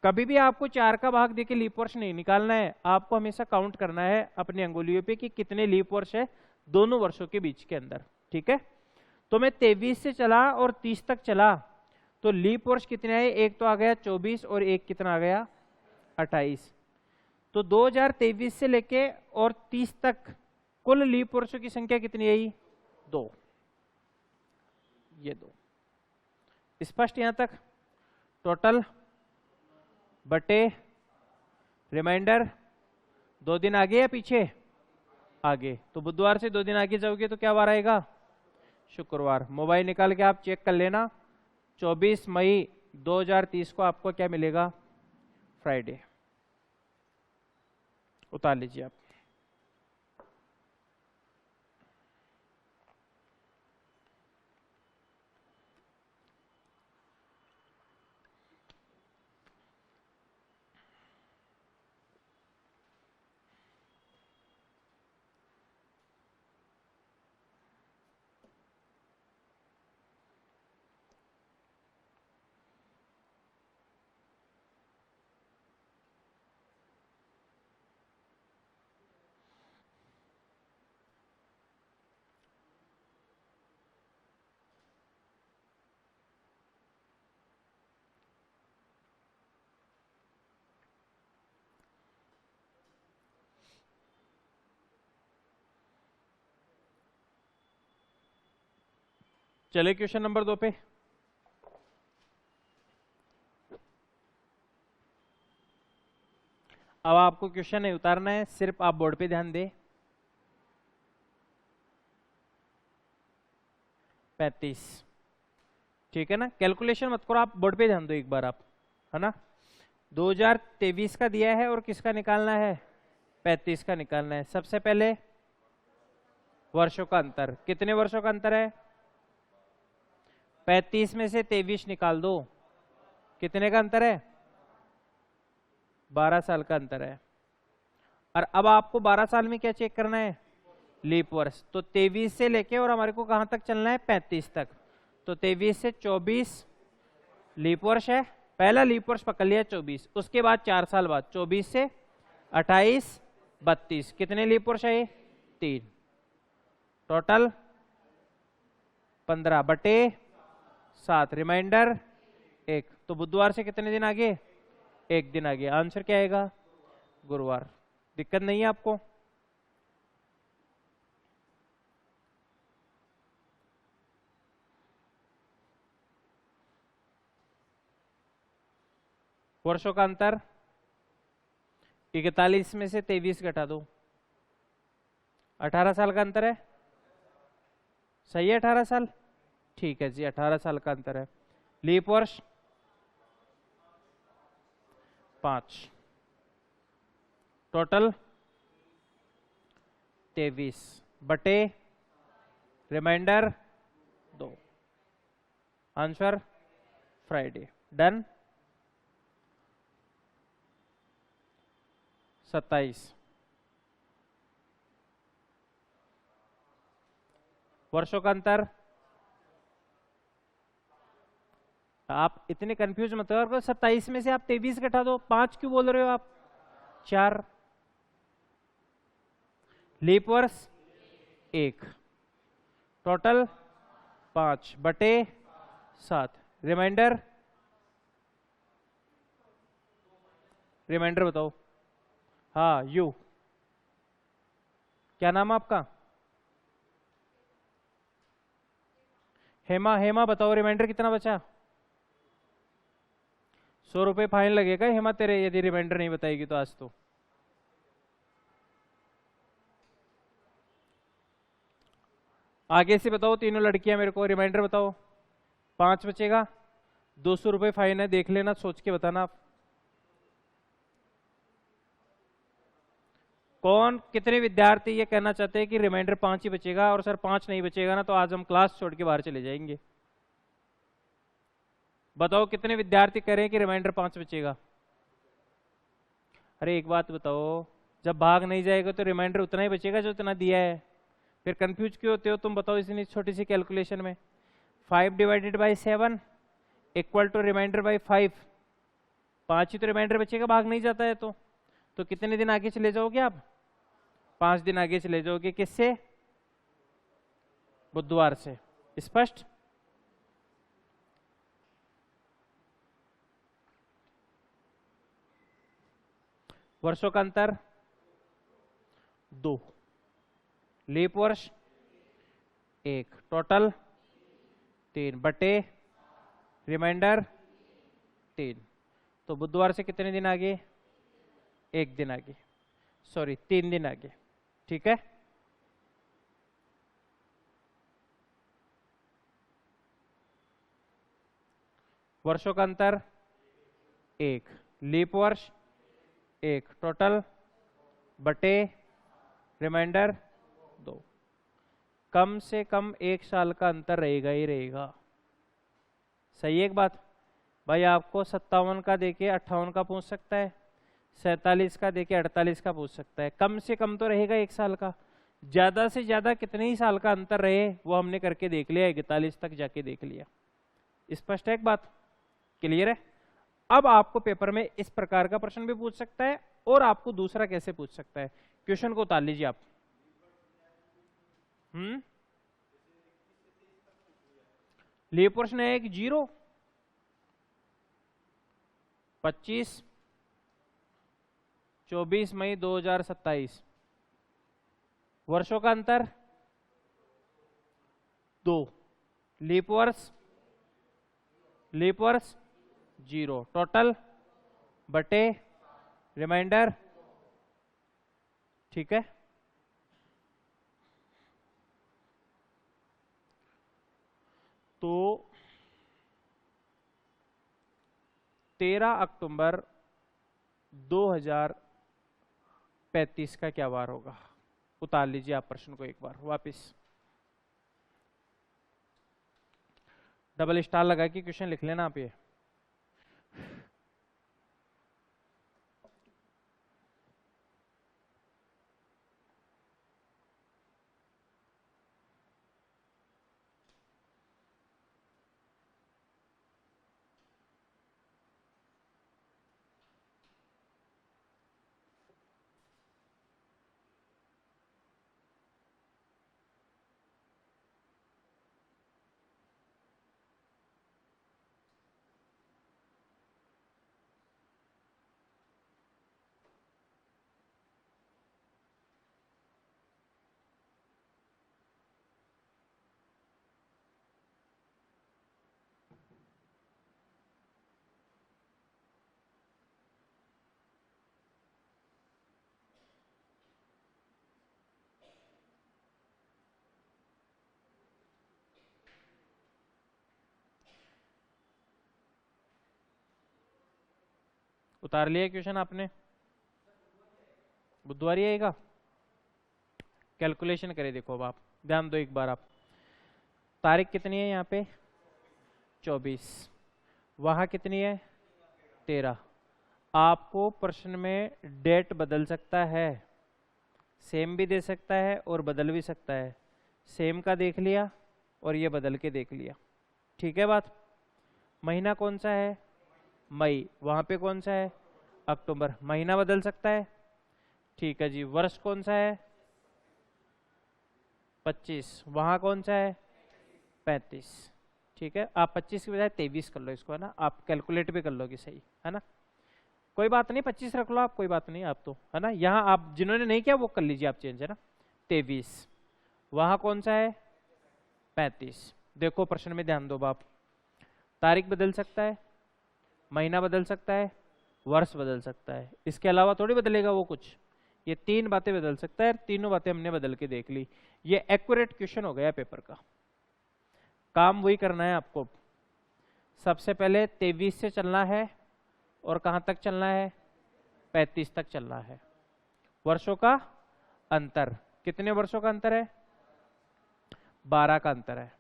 कभी भी आपको 4 का भाग देके लीप वर्ष नहीं निकालना है, आपको हमेशा काउंट करना है अपनी अंगुलियों पे कि कितने लीप वर्ष है दोनों वर्षों के बीच के अंदर। ठीक है, तो मैं 23 से चला और 30 तक चला, तो लीप वर्ष कितने आए? एक तो आ गया 24 और एक कितना आ गया? 28। तो 2023 से लेके और 30 तक कुल लीप वर्षों की संख्या कितनी आई? 2। ये 2। स्पष्ट यहां तक? टोटल बटे रिमाइंडर, 2 दिन आगे या पीछे? आगे। तो बुधवार से 2 दिन आगे जाओगे तो क्या वार आएगा? शुक्रवार। मोबाइल निकाल के आप चेक कर लेना, 24 मई 2030 को आपको क्या मिलेगा? फ्राइडे। उतार लीजिए आप। चले क्वेश्चन नंबर 2 पे। अब आपको क्वेश्चन नहीं उतारना है, सिर्फ आप बोर्ड पे ध्यान दें। 35। ठीक है ना, कैलकुलेशन मत करो, आप बोर्ड पे ध्यान दो एक बार आप, है ना। 2023 का दिया है और किसका निकालना है? 35 का निकालना है। सबसे पहले वर्षों का अंतर, कितने वर्षों का अंतर है? 35 में से 23 निकाल दो, कितने का अंतर है? 12 साल का अंतर है। और अब आपको 12 साल में क्या चेक करना है? लीप वर्ष। तो 23 से लेके और हमारे को कहां तक चलना है? 35 तक। तो 23 से 24 लीप वर्ष है, पहला लीप वर्ष पकड़ लिया 24, उसके बाद 4 साल बाद 24 से 28 32, कितने लीप वर्ष है? 3। टोटल 15 बटे 7, रिमाइंडर 1। तो बुधवार से कितने दिन आगे? 1 दिन आगे। आंसर क्या आएगा? गुरुवार। दिक्कत नहीं है आपको? वर्षों का अंतर 41 में से 23 घटा दो, 18 साल का अंतर है। सही है 18 साल? ठीक है जी, 18 साल का अंतर है। लीप वर्ष 5। टोटल 23 बटे रिमाइंडर 2। Answer Friday. डन। 27। वर्षों का अंतर, आप इतने कंफ्यूज मत हो। 27 में से आप 23 घटा दो, 5 क्यों बोल रहे हो आप? 4। लीप वर्ष 1। टोटल 5 बटे 7। रिमाइंडर, रिमाइंडर बताओ। हाँ, यू। क्या नाम है आपका? हेमा। हेमा बताओ, रिमाइंडर कितना बचा? 100 रुपये फाइन लगेगा हेमा तेरे, यदि रिमाइंडर नहीं बताएगी तो आज तो। आगे से बताओ तीनों लड़कियां मेरे को, रिमाइंडर बताओ। 5 बचेगा, 200 रुपये फाइन है, देख लेना, सोच के बताना आप। कौन, कितने विद्यार्थी ये कहना चाहते हैं कि रिमाइंडर 5 ही बचेगा? और सर 5 नहीं बचेगा ना तो आज हम क्लास छोड़ के बाहर चले जाएंगे। बताओ कितने विद्यार्थी कह रहे हैं कि रिमाइंडर 5 बचेगा? अरे एक बात बताओ, जब भाग नहीं जाएगा तो रिमाइंडर उतना ही बचेगा जो उतना दिया है, फिर कंफ्यूज क्यों होते हो तुम? बताओ इतनी छोटी सी कैलकुलेशन में। 5 divided by 7 equal to reminder by 5। 5 ही तो रिमाइंडर बचेगा, भाग नहीं जाता है तो कितने दिन आगे चले जाओगे आप? 5 दिन आगे चले जाओगे। किससे? बुधवार से। स्पष्ट? वर्षों का अंतर 2, लीप वर्ष 1, टोटल 3 बटे रिमाइंडर 3। तो बुधवार से कितने दिन आगे? 1 दिन आगे, सॉरी 3 दिन आगे। ठीक है, वर्षों का अंतर 1, लीप वर्ष 1, टोटल बटे रिमाइंडर 2। कम से कम 1 साल का अंतर रहेगा ही रहेगा। सही है एक बात भाई? आपको 57 का देके 58 का पूछ सकता है, 47 का देके 48 का पूछ सकता है। कम से कम तो रहेगा 1 साल का। ज्यादा से ज्यादा कितने ही साल का अंतर रहे वो हमने करके देख लिया, 41 तक जाके देख लिया। स्पष्ट है एक बात? क्लियर है? अब आपको पेपर में इस प्रकार का प्रश्न भी पूछ सकता है, और आपको दूसरा कैसे पूछ सकता है। क्वेश्चन को उतार लीजिए आप। लीप प्रश्न है एक 0, 25, 24 मई 2027। वर्षों का अंतर 2, लीप वर्ष 0, टोटल बटे रिमाइंडर। ठीक है, तो 13 अक्टूबर 2035 का क्या वार होगा? उतार लीजिए आप प्रश्न को एक बार वापस। डबल स्टार लगा के क्वेश्चन लिख लेना आप ये। उतार लिया क्वेश्चन आपने? बुधवार ही आएगा। कैलकुलेशन करें, देखो अब आप ध्यान दो एक बार। आप तारीख कितनी है यहाँ पे? 24। वहां कितनी है? 13। आपको प्रश्न में डेट बदल सकता है, सेम भी दे सकता है और बदल भी सकता है। सेम का देख लिया और ये बदल के देख लिया। ठीक है बात? महीना कौन सा है? मई। वहां पे कौन सा है? अक्टूबर। महीना बदल सकता है। ठीक है जी। वर्ष कौन सा है? 25। वहां कौन सा है? 35। ठीक है, आप 25 की बजाय 23 कर लो इसको, है ना? आप कैलकुलेट भी कर लोगे, सही है ना? कोई बात नहीं, 25 रख लो आप, कोई बात नहीं आप तो, है ना? यहाँ आप जिन्होंने नहीं किया वो कर लीजिए आप चेंज, है ना? 23। वहां कौन सा है? 35। देखो प्रश्न में ध्यान दो बाप, तारीख बदल सकता है, महीना बदल सकता है, वर्ष बदल सकता है, इसके अलावा थोड़ी बदलेगा वो कुछ। ये 3 बातें बदल सकता है, तीनों बातें हमने बदल के देख ली। ये एक्यूरेट क्वेश्चन हो गया पेपर का। काम वही करना है आपको। सबसे पहले 23 से चलना है और कहां तक चलना है? 35 तक चलना है। वर्षों का अंतर, कितने वर्षों का अंतर है? 12 का अंतर है।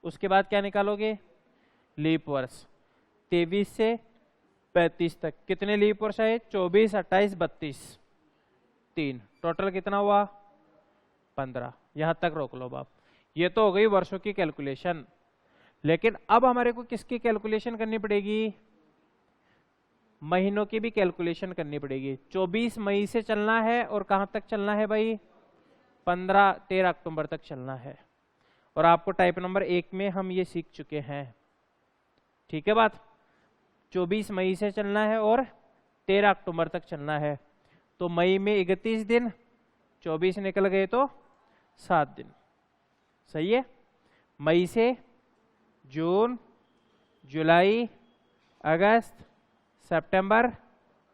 उसके बाद क्या निकालोगे? लीप वर्ष। 23 से 35 तक कितने लीप वर्ष है? 24, 28, 32, 3। टोटल कितना हुआ? 15। यहां तक रोक लो बाप। ये तो हो गई वर्षों की कैलकुलेशन। लेकिन अब हमारे को किसकी कैलकुलेशन करनी पड़ेगी? महीनों की भी कैलकुलेशन करनी पड़ेगी। 24 मई से चलना है और कहां तक चलना है भाई, 13 अक्टूबर तक चलना है। और आपको टाइप नंबर 1 में हम ये सीख चुके हैं, ठीक है बात। 24 मई से चलना है और 13 अक्टूबर तक चलना है। तो मई में 31 दिन, 24 निकल गए तो 7 दिन, सही है। मई से जून, जुलाई, अगस्त, सितंबर,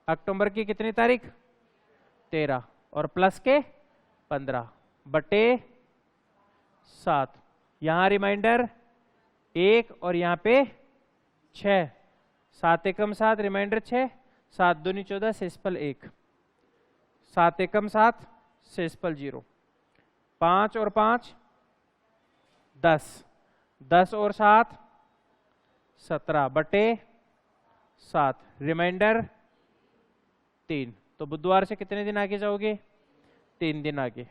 अक्टूबर की कितनी तारीख, 13, और प्लस के 15 बटे 7। यहां रिमाइंडर 1 और यहां पे 6, 7 एकम 7, रिमाइंडर 6, 7 दूनी 14, शेषफल 1, 7 एकम 7, शेषफल 0, 5 और 5 10, 10 और 7 17 बटे 7, रिमाइंडर 3। तो बुधवार से कितने दिन आगे जाओगे, 3 दिन आगे,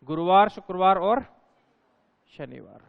गुरुवार, शुक्रवार और शनिवार।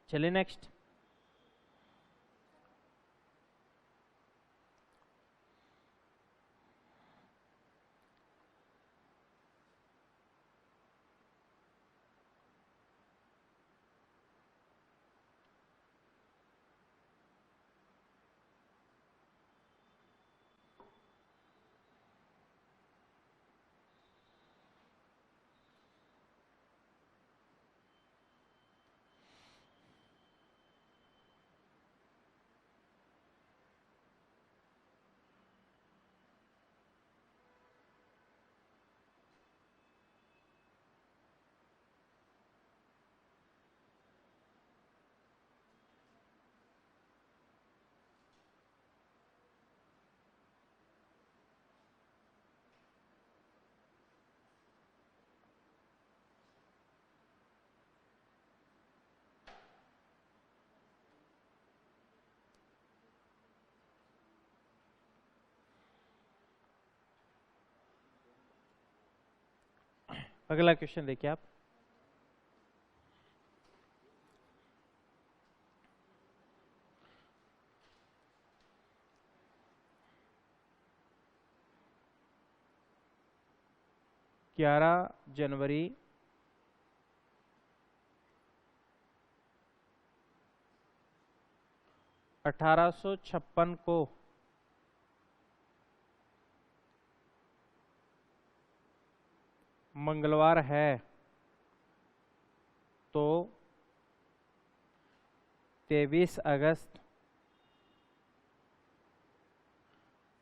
चलिए नेक्स्ट। अगला क्वेश्चन देखिए आप। ग्यारह जनवरी 1856 को मंगलवार है, तो 23 अगस्त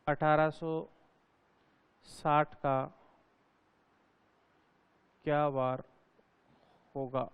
1860 का क्या वार होगा।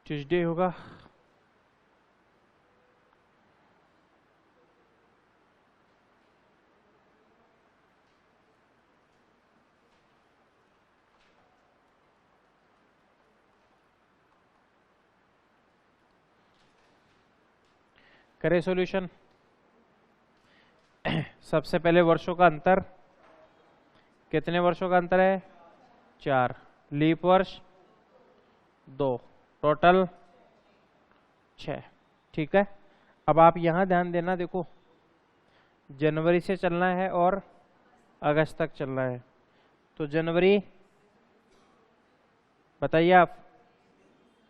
ट्यूसडे होगा। करें सॉल्यूशन। सबसे पहले वर्षों का अंतर, कितने वर्षों का अंतर है? 4, लीप वर्ष 2, टोटल 6। ठीक है, अब आप यहां ध्यान देना, देखो जनवरी से चलना है और अगस्त तक चलना है, तो जनवरी बताइए आप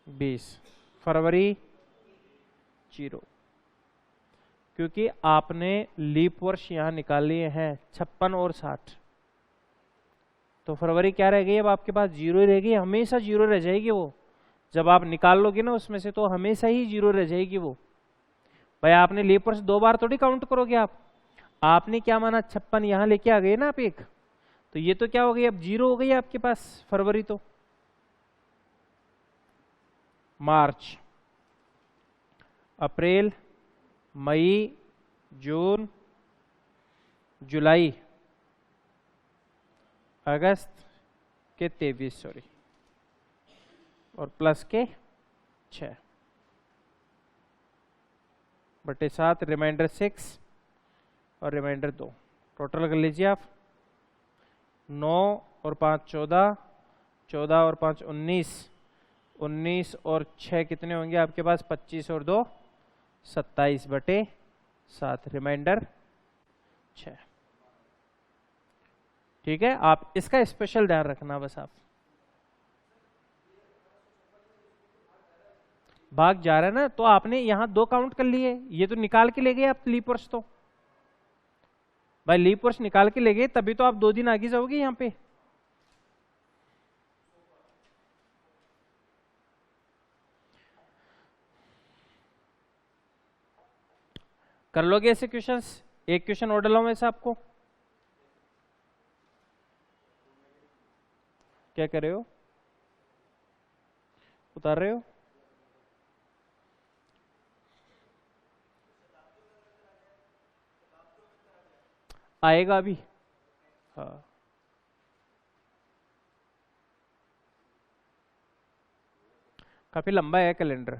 20, फरवरी 0, क्योंकि आपने लीप वर्ष यहां निकाल लिए हैं 56 और 60, तो फरवरी क्या रह गई अब आपके पास? 0 ही रहेगी, हमेशा 0 रह जाएगी वो। जब आप निकाल लोगे ना उसमें से तो हमेशा ही 0 रह जाएगी वो। भाई आपने लीप वर्ष 2 बार थोड़ी काउंट करोगे आप, आपने क्या माना 56 यहां लेके आ गए ना आप एक, तो ये तो क्या हो गई अब? 0 हो गई आपके पास फरवरी। तो मार्च, अप्रैल, मई, जून, जुलाई, अगस्त के 23 सॉरी, और प्लस के 6 बटे 7, रिमाइंडर 6 और रिमाइंडर 2, टोटल कर लीजिए आप। 9 और 5 14, 14 और 5 19, 19 और 6 कितने होंगे आपके पास? 25 और 2 27 बटे 7, रिमाइंडर 6। ठीक है, आप इसका स्पेशल ध्यान रखना बस। आप भाग जा रहा है ना, तो आपने यहां 2 काउंट कर लिए, ये तो निकाल के ले गए आप लीप वर्ष। तो भाई लीप वर्ष निकाल के ले गए तभी तो आप 2 दिन आगे जाओगे यहां पे। कर लोगे ऐसे क्वेश्चंस? एक क्वेश्चन और डाला वैसे आपको, क्या कर रहे हो? उतार रहे हो? आएगा अभी। हाँ, काफी लंबा है कैलेंडर।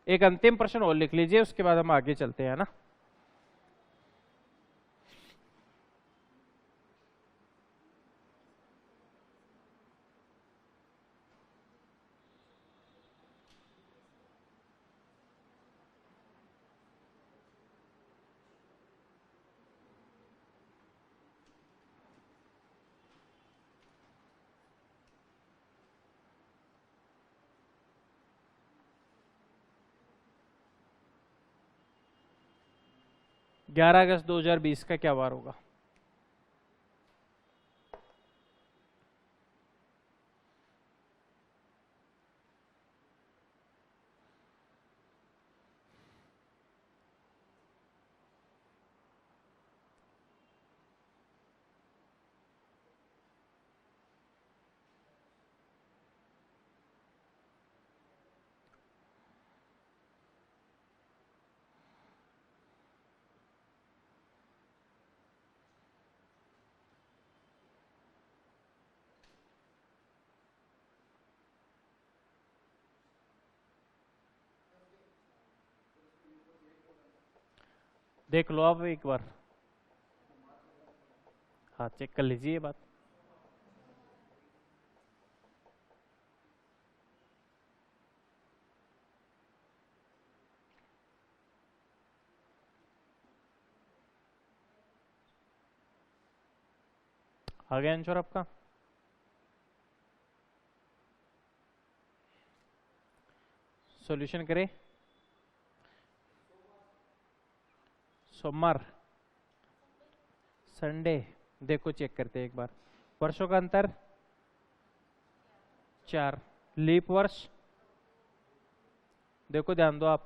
एक अंतिम प्रश्न और लिख लीजिए, उसके बाद हम आगे चलते हैं ना। ग्यारह अगस्त 2020 का क्या वार होगा? देख लो आप एक बार, हाँ चेक कर लीजिए ये बात। आ गया आंसर आपका? सॉल्यूशन करें। सोमवार, संडे, देखो चेक करते हैं एक बार। वर्षों का अंतर 4, लीप वर्ष, देखो ध्यान दो आप,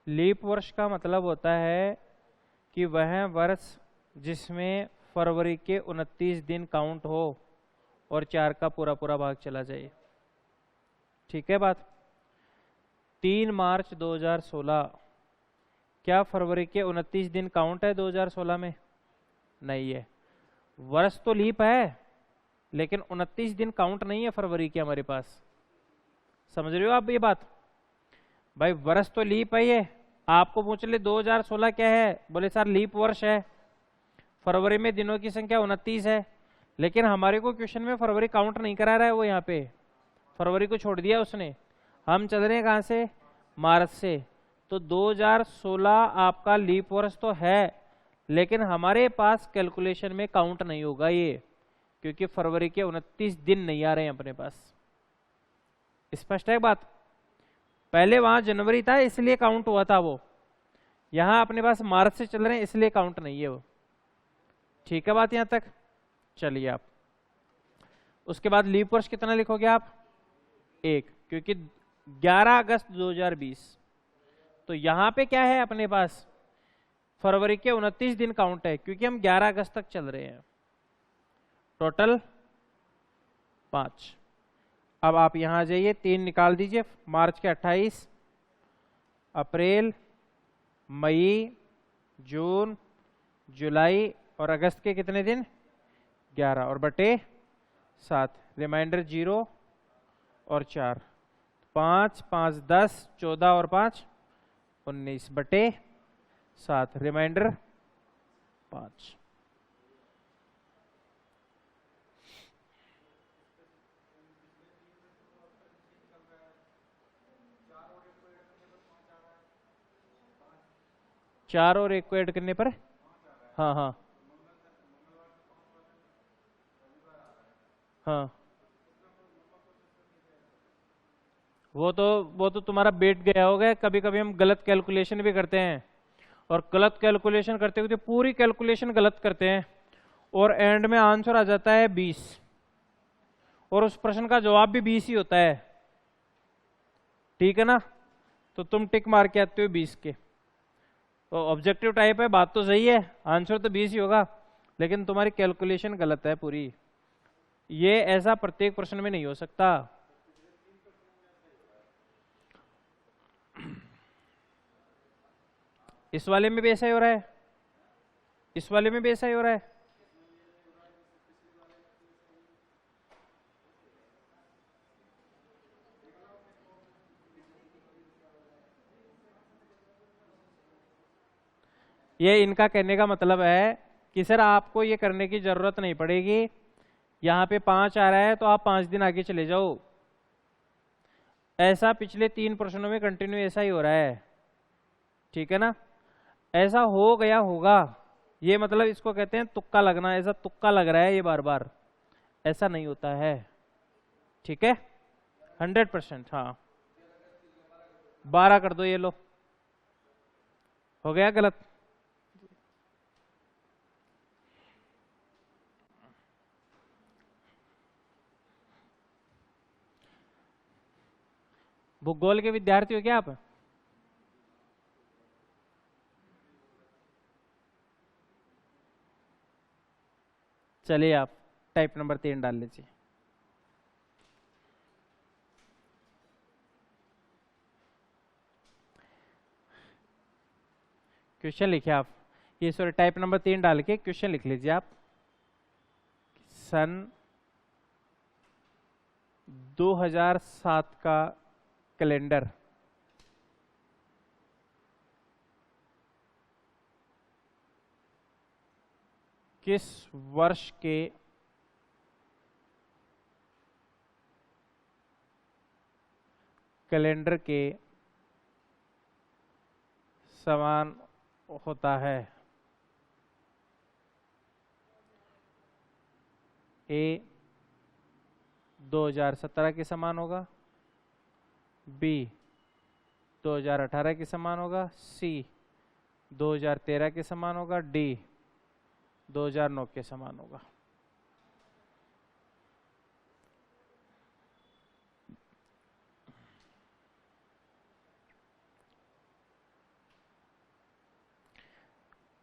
लीप वर्ष का मतलब होता है कि वह वर्ष जिसमें फरवरी के 29 दिन काउंट हो और 4 का पूरा पूरा भाग चला जाए। ठीक है बात। 3 मार्च 2016 क्या फरवरी के 29 दिन काउंट है 2016 में? नहीं है। वर्ष तो लीप है लेकिन 29 दिन काउंट नहीं है फरवरी के हमारे पास। समझ रहे हो आप ये बात? भाई वर्ष तो लीप है, ये आपको पूछ ले 2016 क्या है, बोले सर लीप वर्ष है, फरवरी में दिनों की संख्या 29 है, लेकिन हमारे को क्वेश्चन में फरवरी काउंट नहीं करा रहा है, वो यहाँ पे फरवरी को छोड़ दिया उसने। हम चल रहे हैं कहाँ से? मार्च से। तो 2016 आपका लीप वर्ष तो है लेकिन हमारे पास कैलकुलेशन में काउंट नहीं होगा ये, क्योंकि फरवरी के 29 दिन नहीं आ रहे हैं अपने पास। स्पष्ट है बात? पहले वहां जनवरी था इसलिए काउंट हुआ था वो, यहां अपने पास मार्च से चल रहे हैं इसलिए काउंट नहीं है वो। ठीक है बात यहां तक? चलिए आप उसके बाद लीप वर्ष कितना लिखोगे आप? 1, क्योंकि 11 अगस्त 2020। तो यहां पे क्या है अपने पास? फरवरी के 29 दिन काउंट है क्योंकि हम 11 अगस्त तक चल रहे हैं। टोटल 5। अब आप यहां आ जाइए, 3 निकाल दीजिए। मार्च के 28, अप्रैल, मई, जून, जुलाई और अगस्त के कितने दिन? 11 और बटे 7, रिमाइंडर 0 और 4, 5, 5, 10, 14 और 5, 19 बटे 7, रिमाइंडर 5। चार और 1 को ऐड करने पर हाँ हाँ हाँ, वो तो तुम्हारा बैठ गया होगा। कभी कभी हम गलत कैलकुलेशन भी करते हैं और गलत कैलकुलेशन करते हुए पूरी कैलकुलेशन गलत करते हैं और एंड में आंसर आ जाता है 20 और उस प्रश्न का जवाब भी 20 ही होता है। ठीक है ना? तो तुम टिक मार के आते हो 20 के, तो ऑब्जेक्टिव टाइप है, बात तो सही है, आंसर तो 20 ही होगा लेकिन तुम्हारी कैलकुलेशन गलत है पूरी। ये ऐसा प्रत्येक प्रश्न में नहीं हो सकता। इस वाले में भी ऐसा ही हो रहा है, इस वाले में भी ऐसा ही हो रहा है। ये इनका कहने का मतलब है कि सर आपको ये करने की जरूरत नहीं पड़ेगी, यहाँ पे 5 आ रहा है तो आप 5 दिन आगे चले जाओ। ऐसा पिछले 3 प्रश्नों में कंटिन्यू ऐसा ही हो रहा है। ठीक है ना? ऐसा हो गया होगा, ये मतलब इसको कहते हैं तुक्का लगना। ऐसा तुक्का लग रहा है ये बार बार, ऐसा नहीं होता है। ठीक है? 100%। हाँ 12 कर दो, ये लो, हो गया गलत। भूगोल के विद्यार्थी हो क्या आप? चलिए आप टाइप नंबर 3 डाल लीजिए। क्वेश्चन लिखिए आप, ये सॉरी टाइप नंबर 3 डाल के क्वेश्चन लिख लीजिए आप। सन 2007 का कैलेंडर किस वर्ष के कैलेंडर के समान होता है? ए 2017 के समान होगा, बी 2018 के समान होगा, सी 2013 के समान होगा, डी 2009 के समान होगा।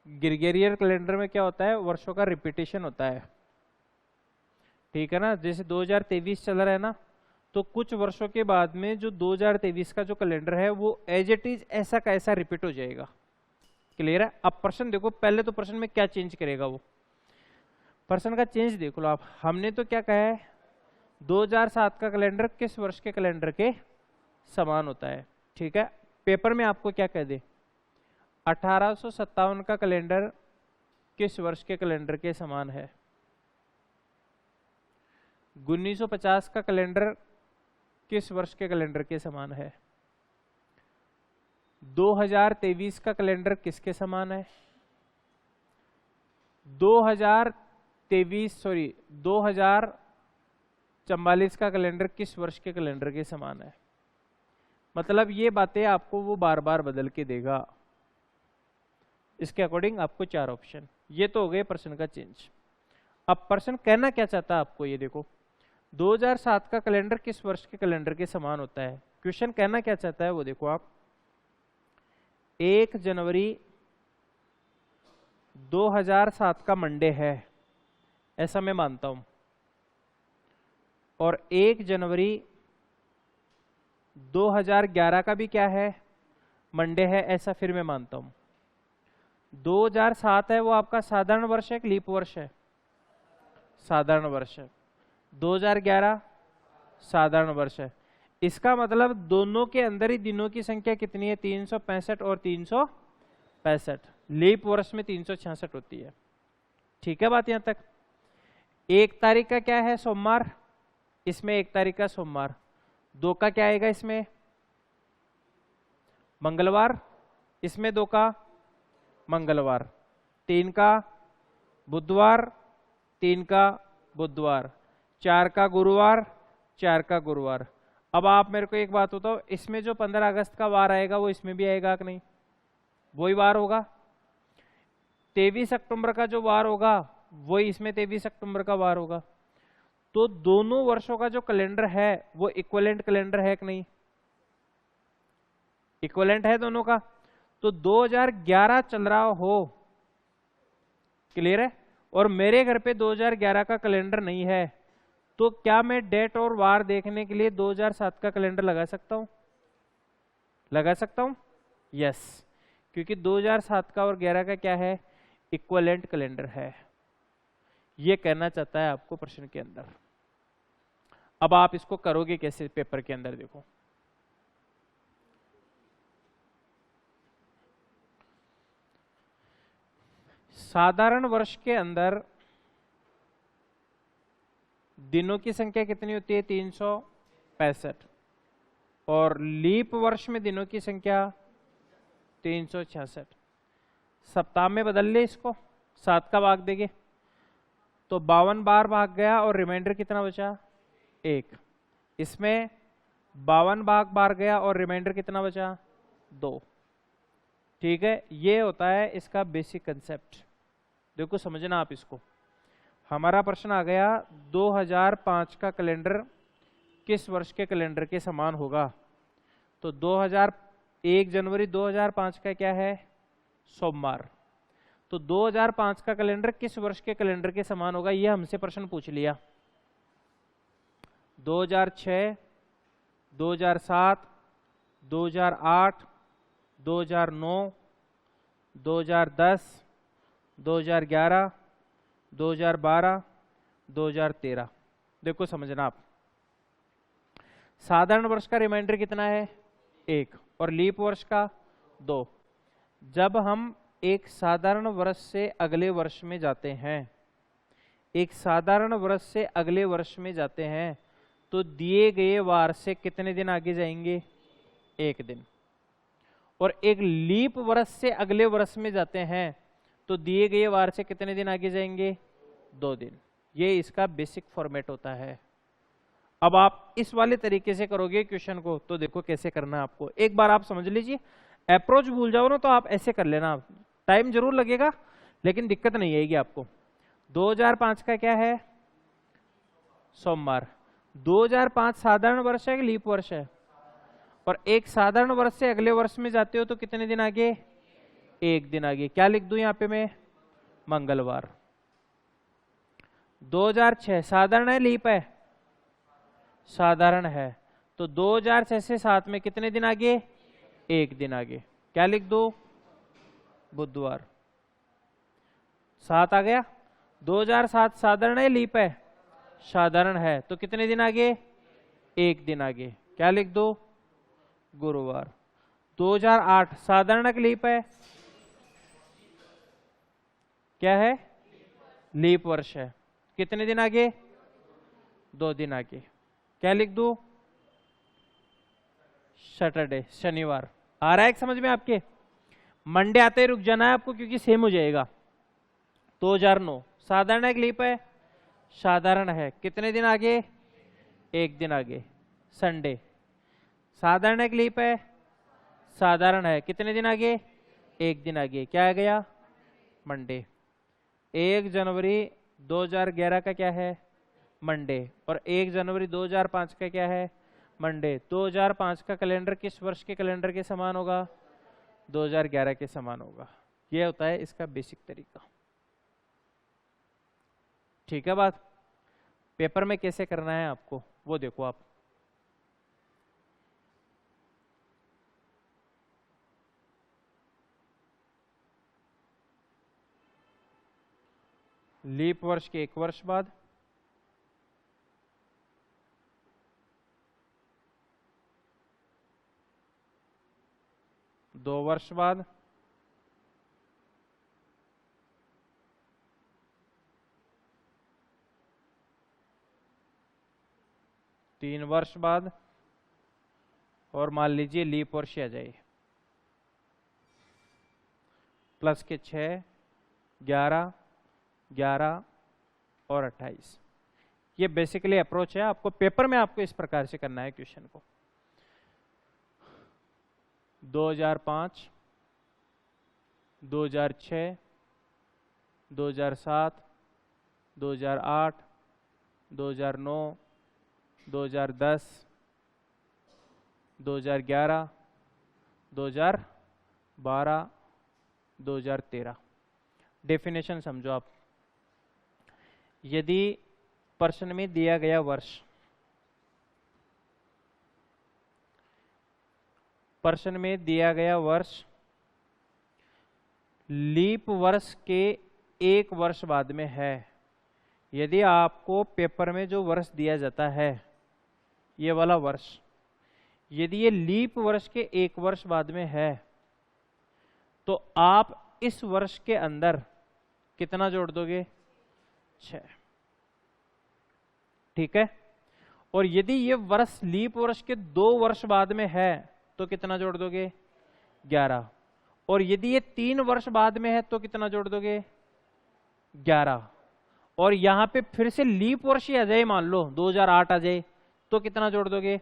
ग्रेगोरियन कैलेंडर में क्या होता है? वर्षों का रिपीटेशन होता है। ठीक है ना? जैसे 2023 चल रहा है ना, तो कुछ वर्षों के बाद में जो 2023 का जो कैलेंडर है वो एज इट इज ऐसा का ऐसा रिपीट हो जाएगा। क्लियर है? अब प्रश्न देखो, पहले तो प्रश्न में क्या चेंज करेगा वो, प्रश्न का चेंज देख लो आप। हमने तो क्या कहा है, 2007 का कैलेंडर किस वर्ष के कैलेंडर के समान होता है, ठीक है। पेपर में आपको क्या कह दे, 1857 का कैलेंडर किस वर्ष के कैलेंडर के समान है, 1950 का कैलेंडर किस वर्ष के कैलेंडर के समान है, 2023 का कैलेंडर किसके समान है, 2044 का कैलेंडर किस वर्ष के कैलेंडर के समान है। मतलब ये बातें आपको वो बार बार बदल के देगा। इसके अकॉर्डिंग आपको 4 ऑप्शन। ये तो हो गए प्रश्न का चेंज। अब प्रश्न कहना क्या चाहता है आपको, ये देखो 2007 का कैलेंडर किस वर्ष के कैलेंडर के समान होता है। क्वेश्चन कहना क्या चाहता है वो देखो आप, 1 जनवरी 2007 का मंडे है, ऐसा मैं मानता हूं, और 1 जनवरी 2011 का भी क्या है, मंडे है, ऐसा फिर मैं मानता हूं। 2007 है वो आपका साधारण वर्ष है कि लीप वर्ष है, साधारण वर्ष है। 2011 साधारण वर्ष है। इसका मतलब दोनों के अंदर ही दिनों की संख्या कितनी है, 365 और 365। लीप वर्ष में 366 होती है। ठीक है बात यहां तक। 1 तारीख का क्या है, सोमवार, इसमें 1 तारीख का सोमवार। 2 का क्या आएगा, इसमें मंगलवार, इसमें 2 का मंगलवार। 3 का बुधवार, 3 का बुधवार। 4 का गुरुवार, 4 का गुरुवार। अब आप मेरे को एक बात बताओ, इसमें जो 15 अगस्त का वार आएगा वो इसमें भी आएगा कि नहीं, वही वार होगा। 23 अक्टूबर का जो वार होगा वही इसमें 23 अक्टूबर का वार होगा। तो दोनों वर्षों का जो कैलेंडर है वो इक्विवेलेंट कैलेंडर है कि नहीं, इक्विवेलेंट है दोनों का। तो 2011 चल रहा हो, क्लियर है, और मेरे घर पे 2011 का कैलेंडर नहीं है, तो क्या मैं डेट और वार देखने के लिए 2007 का कैलेंडर लगा सकता हूं, लगा सकता हूं? यस, क्योंकि 2007 का और 11 का क्या है, इक्विवेलेंट कैलेंडर है। ये कहना चाहता है आपको प्रश्न के अंदर। अब आप इसको करोगे कैसे पेपर के अंदर, देखो साधारण वर्ष के अंदर दिनों की संख्या कितनी होती है, 365, और लीप वर्ष में दिनों की संख्या 366। सप्ताह में बदल ले इसको, 7 का भाग देंगे तो 52 बार भाग गया और रिमाइंडर कितना बचा, 1। इसमें 52 बार गया और रिमाइंडर कितना बचा, 2। ठीक है, ये होता है इसका बेसिक कंसेप्ट। देखो समझना आप इसको। हमारा प्रश्न आ गया 2005 का कैलेंडर किस वर्ष के कैलेंडर के समान होगा। तो 1 जनवरी 2005 का क्या है, सोमवार। तो 2005 का कैलेंडर किस वर्ष के कैलेंडर के समान होगा, ये हमसे प्रश्न पूछ लिया। 2006, 2007, 2008, 2009, 2010, 2011, 2012, 2013। देखो समझना आप, साधारण वर्ष का रिमाइंडर कितना है, 1, और लीप वर्ष का 2। जब हम एक साधारण वर्ष से अगले वर्ष में जाते हैं, एक साधारण वर्ष से अगले वर्ष में जाते हैं, तो दिए गए वार से कितने दिन आगे जाएंगे, 1 दिन। और एक लीप वर्ष से अगले वर्ष में जाते हैं तो दिए गए वार से कितने दिन आगे जाएंगे, 2 दिन। ये इसका बेसिक फॉर्मेट होता है। अब आप इस वाले तरीके से करोगे क्वेश्चन को, तो देखो कैसे करना है आपको। एक बार आप समझ लीजिए, अप्रोच भूल जाओ ना तो आप ऐसे कर लेना। टाइम जरूर लगेगा लेकिन दिक्कत नहीं आएगी आपको। 2005 का क्या है, सोमवार। 2005 साधारण वर्ष है कि लीप वर्ष है, और एक साधारण वर्ष से अगले वर्ष में जाते हो तो कितने दिन आगे, 1 दिन आगे। क्या लिख दूं यहां पे मैं, मंगलवार। 2006 साधारण है लीप है, साधारण है, तो 2006 से 7 में कितने दिन आगे, 1 दिन आगे। क्या लिख दो, बुधवार। 7 आ गया। 2007 साधारण है लीप है? साधारण है। तो कितने दिन आगे? 1 दिन आगे। क्या लिख दो? गुरुवार। 2008 साधारण की लीप है? क्या है? लीप वर्ष है। कितने दिन आगे? 2 दिन आगे। क्या लिख दो? सैटरडे, शनिवार। आ रहा है समझ में आपके? मंडे आते ही रुक जाना है आपको, क्योंकि सेम हो जाएगा। 2009 साधारण है लीप है? साधारण है। कितने दिन आगे? 1 दिन आगे। संडे। साधारण है लीप है? साधारण है। कितने दिन आगे? 1 दिन आगे। क्या आ गया? मंडे। 1 जनवरी 2011 का क्या है? मंडे। और 1 जनवरी 2005 का क्या है? मंडे। 2005 का कैलेंडर किस वर्ष के कैलेंडर के समान होगा? 2011 के समान होगा। यह होता है इसका बेसिक तरीका। ठीक है बात? पेपर में कैसे करना है आपको वो देखो आप। लीप वर्ष के 1 वर्ष बाद, दो वर्ष बाद, 3 वर्ष बाद, और मान लीजिए लीप वर्ष आ जाए। प्लस के 6, 11, 11 और 28। ये बेसिकली अप्रोच है। आपको पेपर में आपको इस प्रकार से करना है क्वेश्चन को। 2005, 2006, 2007, 2008, 2009, 2010, 2011, 2012, 2013। डेफिनेशन समझो आप। यदि प्रश्न में दिया गया वर्ष, प्रश्न में दिया गया वर्ष लीप वर्ष के 1 वर्ष बाद में है, यदि आपको पेपर में जो वर्ष दिया जाता है ये वाला वर्ष, यदि ये लीप वर्ष के 1 वर्ष बाद में है, तो आप इस वर्ष के अंदर कितना जोड़ दोगे? 6। ठीक है? और यदि ये वर्ष लीप वर्ष के 2 वर्ष बाद में है तो कितना जोड़ दोगे? 11। और यदि ये 3 वर्ष बाद में है तो कितना जोड़ दोगे? 11। और यहां पे फिर से लीप वर्ष ही आ जाए, मान लो 2008 आ जाए, तो कितना जोड़ दोगे?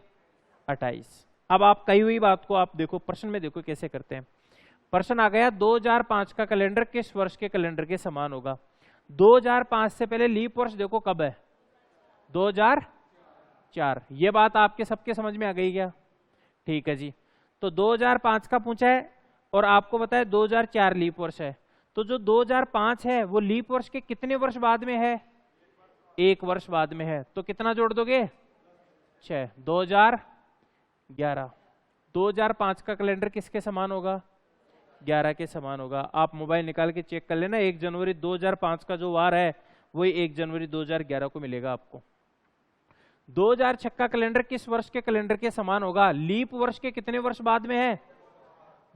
28। अब आप कही हुई बात को आप देखो, प्रश्न में देखो कैसे करते हैं। प्रश्न आ गया 2005 का कैलेंडर किस वर्ष के कैलेंडर के समान होगा? 2005 से पहले लीप वर्ष देखो कब है? 2004। ये बात आपके सबके समझ में आ गई क्या? ठीक है जी। तो 2005 का पूछा है और आपको बताया 2004 लीप वर्ष है। तो जो 2005 है वो लीप वर्ष के कितने वर्ष बाद में है? 1 वर्ष बाद में है। तो कितना जोड़ दोगे? 6। 2011। 2005 का कैलेंडर किसके समान होगा? 11 के समान होगा। आप मोबाइल निकाल के चेक कर लेना, 1 जनवरी 2005 का जो वार है वही 1 जनवरी 2011 को मिलेगा आपको। 2006 का कैलेंडर किस वर्ष के कैलेंडर के समान होगा? लीप वर्ष के कितने वर्ष बाद में है?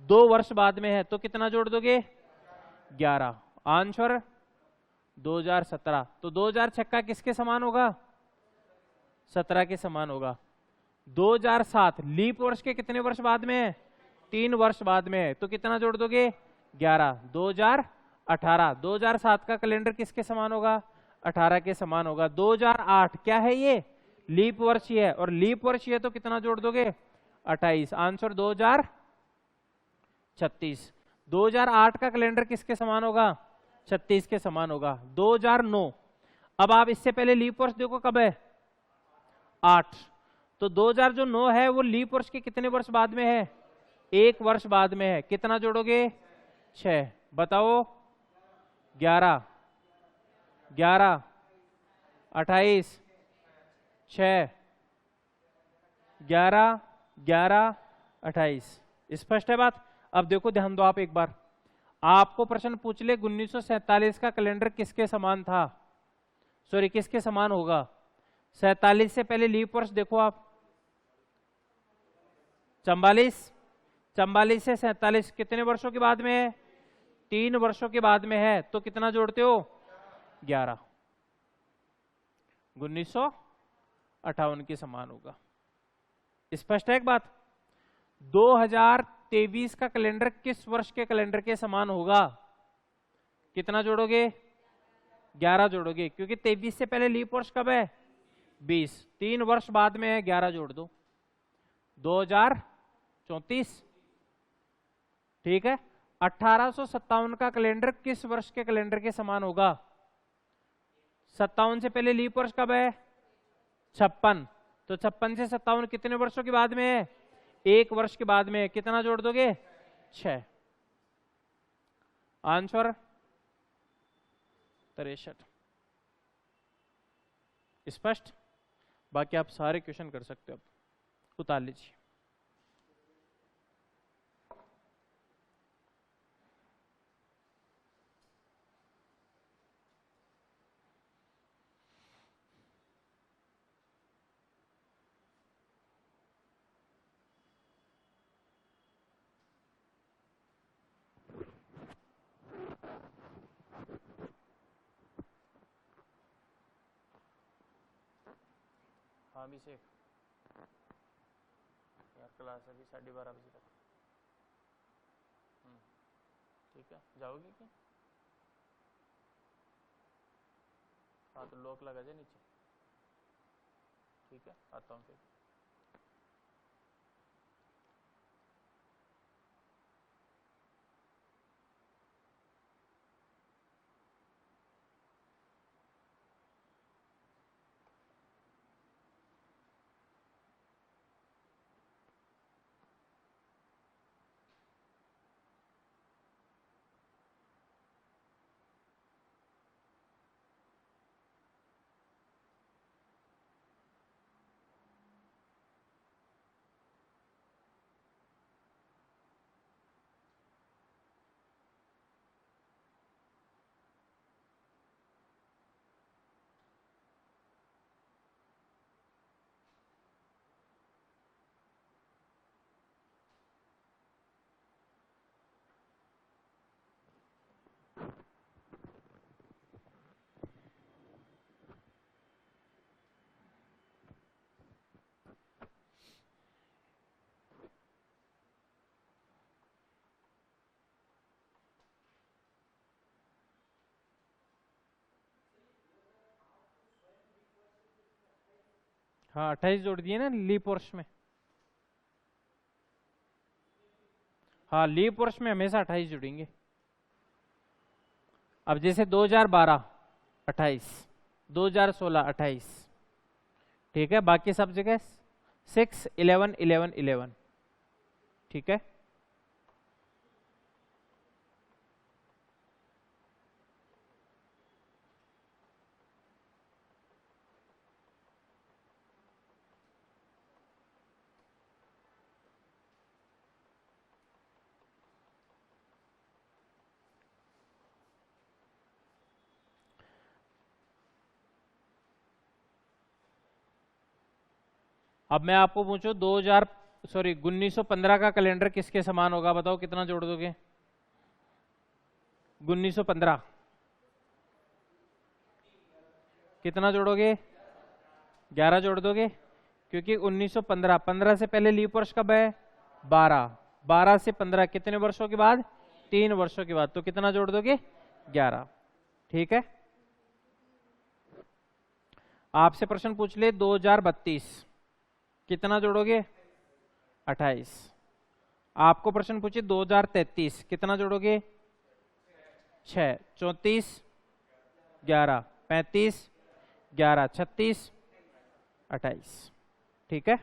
2 वर्ष बाद में है। तो कितना जोड़ दोगे? 11। आंसर 2017। तो 2006 किसके समान होगा? 17 के समान होगा। 2007 लीप वर्ष के कितने वर्ष बाद में है? 3 वर्ष बाद में है। तो कितना जोड़ दोगे? 11। 2018। 2007 का कैलेंडर किसके समान होगा? 18 के समान होगा। 2008 क्या है? ये लीप वर्ष ही है, और लीप वर्ष ही है तो कितना जोड़ दोगे? 28। आंसर 2036। 2008 का कैलेंडर किसके समान होगा? 36 के समान होगा। 2009। अब आप इससे पहले लीप वर्ष देखो कब है? 8। तो 2009 है वो लीप वर्ष के कितने वर्ष बाद में है? 1 वर्ष बाद में है। कितना जोड़ोगे? 6। बताओ। 11, 11, 28, 6, 11, 11, 28। स्पष्ट है बात? अब देखो, ध्यान दो आप एक बार। आपको प्रश्न पूछ ले 1947 का कैलेंडर किसके समान था, सॉरी किसके समान होगा। 47 से पहले लीप वर्ष देखो आप, 44 से 47 कितने वर्षों के बाद में है, 3 वर्षों के बाद में है, तो कितना जोड़ते हो 11, 1958 के समान होगा। स्पष्ट है एक बात। 2023 का कैलेंडर किस वर्ष के कैलेंडर के समान होगा, कितना जोड़ोगे 11 जोड़ोगे, क्योंकि 23 से पहले लीप वर्ष कब है 20, 3 वर्ष बाद में है, 11 जोड़ दो 2034। ठीक है। 1857 का कैलेंडर किस वर्ष के कैलेंडर के समान होगा, 57 से पहले लीप वर्ष कब है 56, तो 56 से 57 कितने वर्षों के बाद में है, 1 वर्ष के बाद में है, कितना जोड़ दोगे 6। आंसर 63। स्पष्ट। बाकी आप सारे क्वेश्चन कर सकते हो, अब उतार लीजिए। हाँ भी शेख यार, क्लास अभी 12:30 बजे तक। ठीक है, जाओगे क्या? हाँ तो लॉक लगा जाए नीचे। ठीक है, आता हूँ फिर। हाँ 28 जोड़ दिए ना लीप वर्ष में। हाँ लीप वर्ष में हमेशा 28 जुड़ेंगे। अब जैसे 2012 28, 2016 28, ठीक है। बाकी सब जगह 6 11 11 11, ठीक है। अब मैं आपको पूछूं 1915 का कैलेंडर किसके समान होगा, बताओ कितना जोड़ दोगे 1915, कितना जोड़ोगे 11 जोड़ दोगे, क्योंकि 1915 15 से पहले लीप वर्ष कब है 12, 12 से 15 कितने वर्षों के बाद 3 वर्षों के बाद, तो कितना जोड़ दोगे 11, ठीक है। आपसे प्रश्न पूछ ले 2032, कितना जोड़ोगे 28। आपको प्रश्न पूछे 2033, कितना जोड़ोगे 6, 34 11, 35 11, 36 28, ठीक है।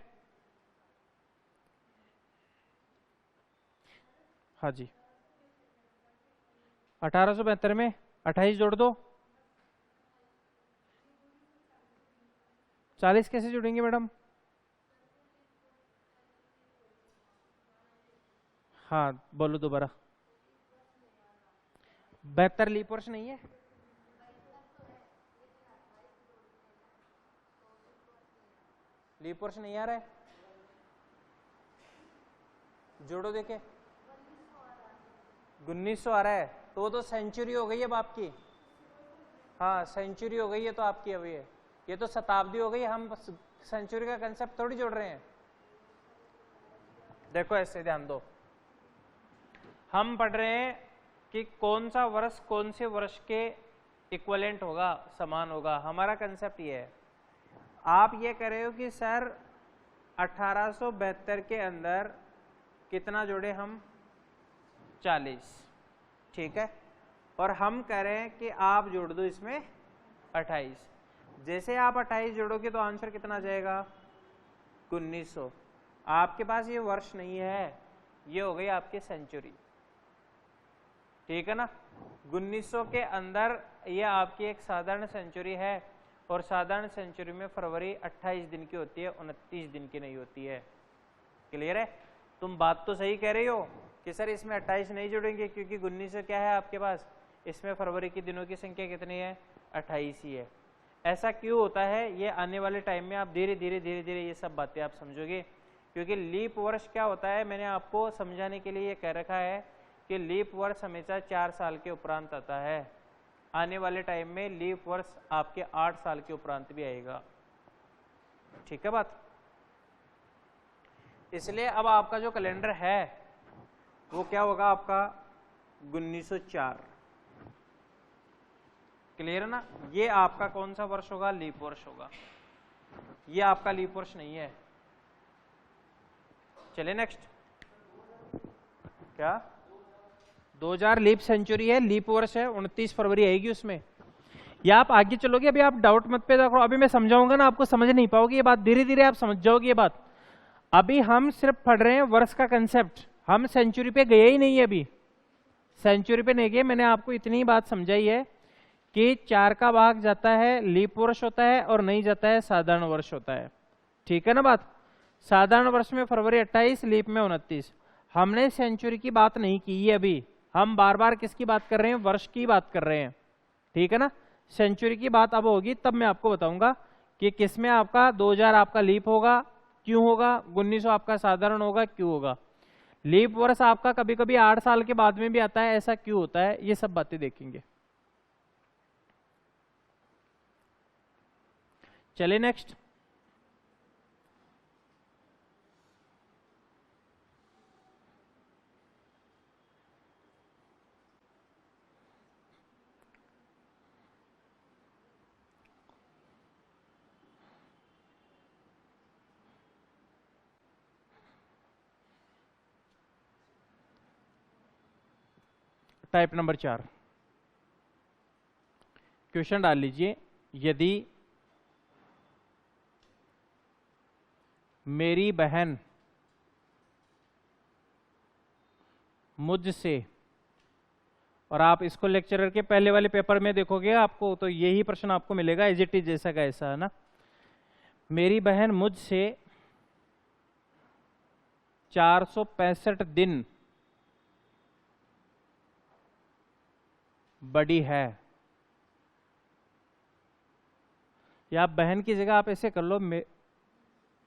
हाँ जी 1872 में 28 जोड़ दो, 40 कैसे जुड़ेंगे मैडम? हाँ बोलो दोबारा। 72 लीप वर्ष नहीं है? लीप वर्ष नहीं आ रहा है? जोड़ो देखे, 1900 आ रहा है, तो वो तो सेंचुरी हो गई अब आपकी। हाँ सेंचुरी हो गई है तो आपकी अभी है, ये तो शताब्दी हो गई, हम सेंचुरी का कंसेप्ट थोड़ी जोड़ रहे हैं। देखो ऐसे ध्यान दो, हम पढ़ रहे हैं कि कौन सा वर्ष कौन से वर्ष के इक्विवेलेंट होगा, समान होगा, हमारा कंसेप्ट ये है। आप ये कह रहे हो कि सर 1872 के अंदर कितना जोड़े हम? 40, ठीक है। और हम कह रहे हैं कि आप जोड़ दो इसमें 28। जैसे आप 28 जोड़ोगे तो आंसर कितना आ जाएगा? 1900। आपके पास ये वर्ष नहीं है, ये हो गई आपकी सेंचुरी, ठीक है ना। 1900 के अंदर ये आपकी एक साधारण सेंचुरी है, और साधारण सेंचुरी में फरवरी 28 दिन की होती है, 29 दिन की नहीं होती है। क्लियर है? तुम बात तो सही कह रही हो कि सर इसमें 28 नहीं जोड़ेंगे क्योंकि 1900 क्या है आपके पास, इसमें फरवरी की दिनों की संख्या कितनी है? 28 ही है। ऐसा क्यों होता है, ये आने वाले टाइम में आप धीरे धीरे ये सब बातें आप समझोगे। क्योंकि लीप वर्ष क्या होता है, मैंने आपको समझाने के लिए ये कह रखा है कि लीप वर्ष हमेशा 4 साल के उपरांत आता है। आने वाले टाइम में लीप वर्ष आपके 8 साल के उपरांत भी आएगा, ठीक है बात। इसलिए अब आपका जो कैलेंडर है वो क्या होगा आपका? 1904। क्लियर है ना? ये आपका कौन सा वर्ष होगा? लीप वर्ष होगा। ये आपका लीप वर्ष नहीं है। चलिए नेक्स्ट, क्या 2000 लीप सेंचुरी है, लीप वर्ष है, 29 फरवरी आएगी उसमें। या आप आगे चलोगे, अभी आप डाउट मत पैदा करो, अभी मैं समझाऊंगा ना, आपको समझ नहीं पाओगे ये बात, धीरे धीरे आप समझ जाओगे ये बात। अभी हम सिर्फ पढ़ रहे हैं वर्ष का कंसेप्ट, हम सेंचुरी पे गए ही नहीं है। अभी सेंचुरी पे नहीं गए, मैंने आपको इतनी बात समझाई है कि 4 का भाग जाता है लीप वर्ष होता है और नहीं जाता है साधारण वर्ष होता है, ठीक है ना बात। साधारण वर्ष में फरवरी 28, लीप में 29। हमने सेंचुरी की बात नहीं की है अभी, हम बार बार किसकी बात कर रहे हैं? वर्ष की बात कर रहे हैं, ठीक है ना। सेंचुरी की बात अब होगी तब मैं आपको बताऊंगा कि किसमें आपका 2000 आपका लीप होगा, क्यों होगा, 1900 आपका साधारण होगा, क्यों होगा। लीप वर्ष आपका कभी कभी 8 साल के बाद में भी आता है, ऐसा क्यों होता है, ये सब बातें देखेंगे। चलिए नेक्स्ट, टाइप नंबर 4 क्वेश्चन डाल लीजिए। यदि मेरी बहन मुझसे, और आप इसको लेक्चरर के पहले वाले पेपर में देखोगे आपको तो यही प्रश्न आपको मिलेगा, एज इट इज जैसा का ऐसा, है ना। मेरी बहन मुझसे 465 दिन बड़ी है, या बहन की जगह आप ऐसे कर लो,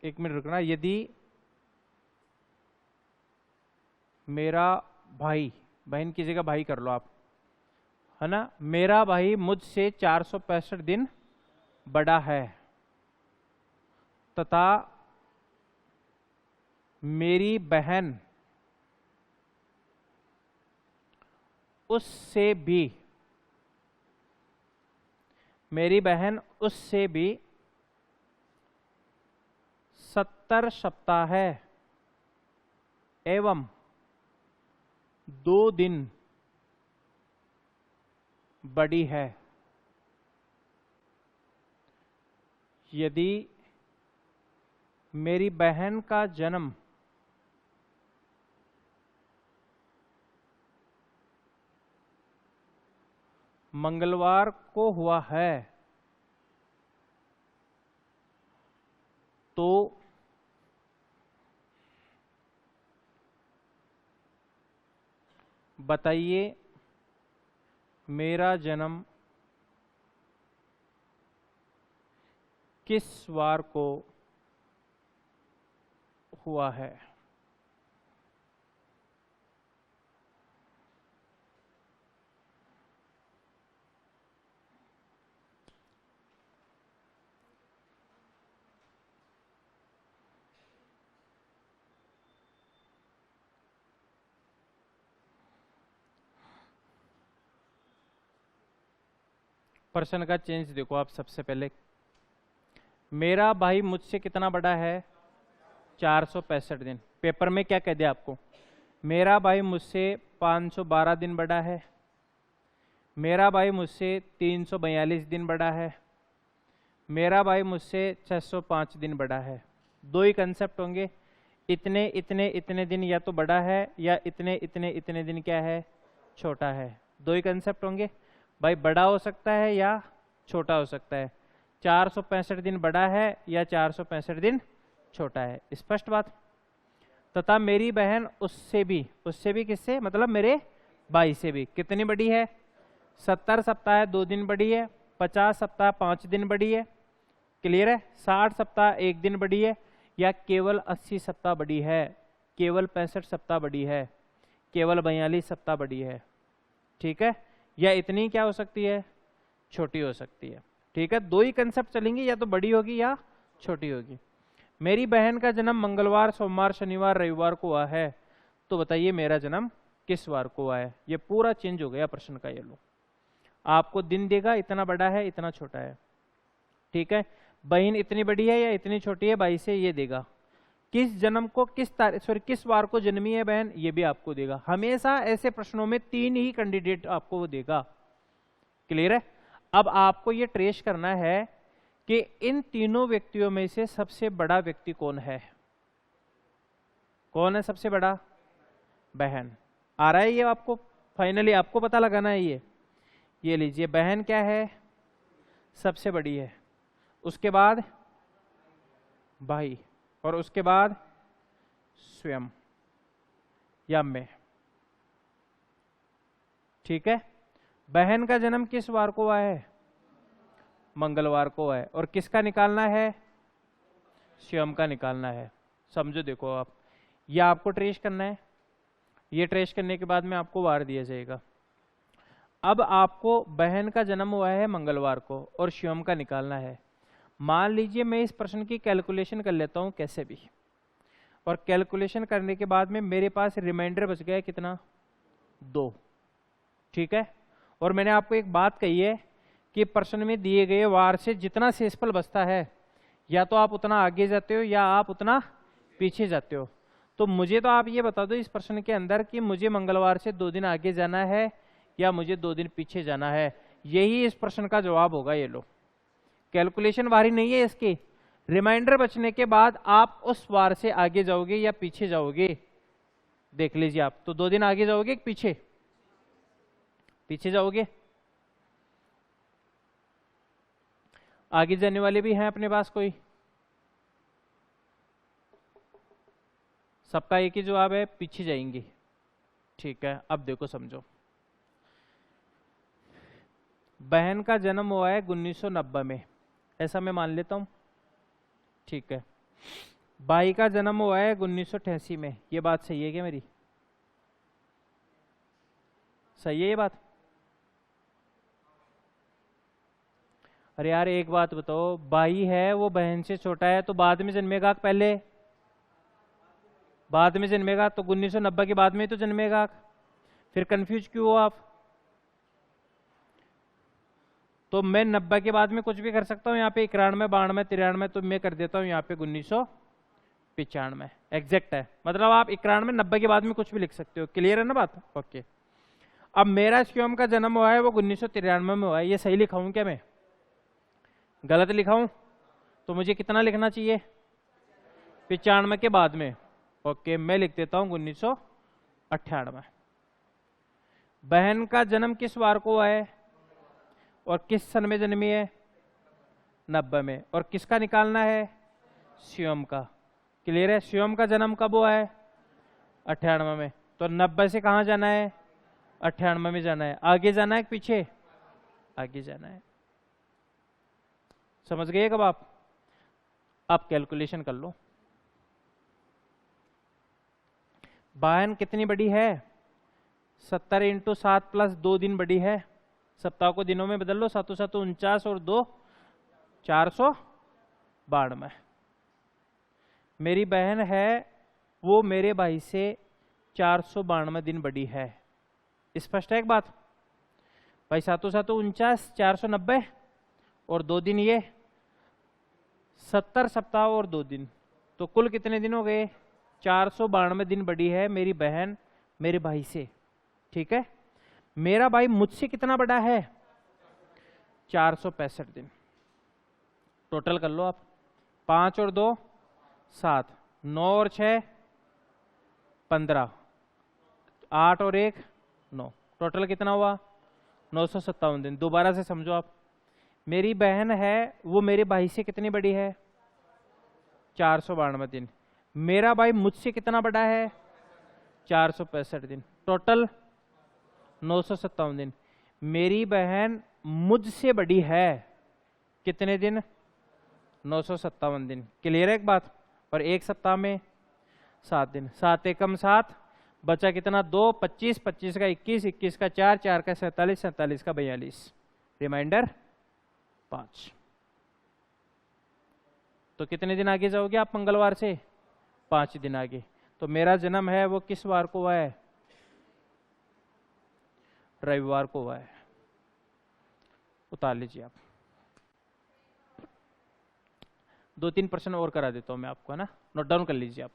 एक मिनट रुकना, यदि मेरा भाई, बहन की जगह भाई कर लो आप, है ना, मेरा भाई मुझसे 465 दिन बड़ा है तथा मेरी बहन उससे भी, मेरी बहन उससे भी 70 सप्ताह है एवं 2 दिन बड़ी है। यदि मेरी बहन का जन्म मंगलवार को हुआ है तो बताइए मेरा जन्म किस वार को हुआ है? प्रश्न का चेंज देखो आप। सबसे पहले, मेरा भाई मुझसे कितना बड़ा है? 465 दिन। पेपर में क्या कह दिया आपको? मेरा भाई मुझसे 512 दिन बड़ा है, मेरा भाई मुझसे 342 दिन बड़ा है, मेरा भाई मुझसे 605 दिन बड़ा है। दो ही कंसेप्ट होंगे, इतने इतने इतने दिन या तो बड़ा है या इतने इतने इतने दिन क्या है? छोटा है। दो ही कंसेप्ट होंगे भाई, बड़ा हो सकता है या छोटा हो सकता है। 465 दिन बड़ा है या 465 दिन छोटा है। स्पष्ट बात। तथा मेरी बहन उससे भी किससे? मतलब मेरे भाई से भी कितनी बड़ी है? 70 सप्ताह 2 दिन बड़ी है, 50 सप्ताह 5 दिन बड़ी है। क्लियर है? 60 सप्ताह 1 दिन बड़ी है, या केवल 80 सप्ताह बड़ी है, केवल 65 सप्ताह बड़ी है, केवल 42 सप्ताह बड़ी है। ठीक है? या इतनी क्या हो सकती है? छोटी हो सकती है। ठीक है? दो ही कंसेप्ट चलेंगे, या तो बड़ी होगी या छोटी होगी। मेरी बहन का जन्म मंगलवार, सोमवार, शनिवार, रविवार को हुआ है, तो बताइए मेरा जन्म किस वार को हुआ है? ये पूरा चेंज हो गया प्रश्न का। ये लो, आपको दिन देगा, इतना बड़ा है, इतना छोटा है। ठीक है? बहन इतनी बड़ी है या इतनी छोटी है, भाई से ये देगा। किस जन्म को किस वार को जन्मी है बहन, ये भी आपको देगा। हमेशा ऐसे प्रश्नों में 3 ही कैंडिडेट आपको वो देगा। क्लियर है? अब आपको ये ट्रेस करना है कि इन तीनों व्यक्तियों में से सबसे बड़ा व्यक्ति कौन है। कौन है सबसे बड़ा? बहन। आ रहा है ये आपको? फाइनली आपको पता लगाना है। ये लीजिए, बहन क्या है? सबसे बड़ी है। उसके बाद भाई, और उसके बाद स्वयं या मैं। ठीक है? बहन का जन्म किस वार को हुआ है? मंगलवार को है। और किसका निकालना है? स्वयं का निकालना है। समझो, देखो आप, ये आपको ट्रेस करना है। ये ट्रेस करने के बाद में आपको वार दिया जाएगा। अब आपको बहन का जन्म हुआ है मंगलवार को और स्वयं का निकालना है। मान लीजिए मैं इस प्रश्न की कैलकुलेशन कर लेता हूं कैसे भी, और कैलकुलेशन करने के बाद में मेरे पास रिमाइंडर बच गया कितना? 2। ठीक है? और मैंने आपको एक बात कही है कि प्रश्न में दिए गए वार से जितना शेषफल बचता है, या तो आप उतना आगे जाते हो या आप उतना पीछे जाते हो। तो मुझे तो आप ये बता दो इस प्रश्न के अंदर कि मुझे मंगलवार से 2 दिन आगे जाना है या मुझे 2 दिन पीछे जाना है। यही इस प्रश्न का जवाब होगा। ये लो, कैलकुलेशन भारी नहीं है इसकी। रिमाइंडर बचने के बाद आप उस वार से आगे जाओगे या पीछे जाओगे, देख लीजिए आप। तो 2 दिन आगे जाओगे कि पीछे? पीछे जाओगे। आगे जाने वाले भी हैं अपने पास कोई? सबका एक ही जवाब है, पीछे जाएंगे। ठीक है? अब देखो, समझो, बहन का जन्म हुआ है 1990 में, ऐसा मैं मान लेता हूं। ठीक है? भाई का जन्म हुआ है 1988 में। ये बात सही है क्या मेरी? सही है ये बात? अरे यार एक बात बताओ, भाई है वो बहन से छोटा है तो बाद में जन्मेगा पहले? बाद में जन्मेगा। तो 1990 के बाद में तो जन्मेगा। फिर कंफ्यूज क्यों हो आप? तो मैं 90 के बाद में कुछ भी कर सकता हूं। यहाँ पे 91, 92, 93, तो मैं कर देता हूं यहाँ पे 1995। एग्जैक्ट है, मतलब आप 91, 90 के बाद में कुछ भी लिख सकते हो। क्लियर है ना बात? ओके। अब मेरा स्वयं का जन्म हुआ है वो 1993 में हुआ है। ये सही लिखा हूं क्या मैं? गलत लिखा हूं? तो मुझे कितना लिखना चाहिए? 95 के बाद में। ओके, मैं लिख देता हूं 1998। बहन का जन्म किस वार को हुआ है और किस सन में जन्मी है? 90 में। और किसका निकालना है? स्वयं का। क्लियर है? स्वयं का जन्म कब हुआ है? 98 में। तो 90 से कहां जाना है? 98 में जाना है। आगे जाना है पीछे? आगे जाना है। समझ गए कब आप कैलकुलेशन कर लो। बाहन कितनी बड़ी है? 70 × 7 + 2 दिन बड़ी है। सप्ताह को दिनों में बदल लो, 7 7 49 और 2 492। मेरी बहन है वो मेरे भाई से 492 दिन बड़ी है। स्पष्ट है एक बात भाई? 7 7 49 490 और 2 दिन ये 70 सप्ताह और 2 दिन, तो कुल कितने दिन हो गए? 492 दिन बड़ी है मेरी बहन मेरे भाई से। ठीक है, मेरा भाई मुझसे कितना बड़ा है? 465 दिन। टोटल कर लो आप, 5 और 2 7, 9 और 6 15, 8 और 1 9, टोटल कितना हुआ? 957 दिन। दोबारा से समझो आप, मेरी बहन है वो मेरे भाई से कितनी बड़ी है? 492 दिन। मेरा भाई मुझसे कितना बड़ा है? 465 दिन। टोटल 957 दिन। मेरी बहन मुझसे बड़ी है कितने दिन? 957 दिन। क्लियर है एक बात? और एक सप्ताह में 7 दिन। 7 एकम 7, बचा कितना? 2 25, 25 का 21, 21 का 4, 4 का 47, 47 का 42, रिमाइंडर 5। तो कितने दिन आगे जाओगे आप मंगलवार से? 5 दिन आगे। तो मेरा जन्म है वो किस वार को हुआ है? रविवार को हुआ है। उतार लीजिए आप। 2-3 प्रश्न और करा देता हूं मैं आपको, है ना? नोट डाउन कर लीजिए आप।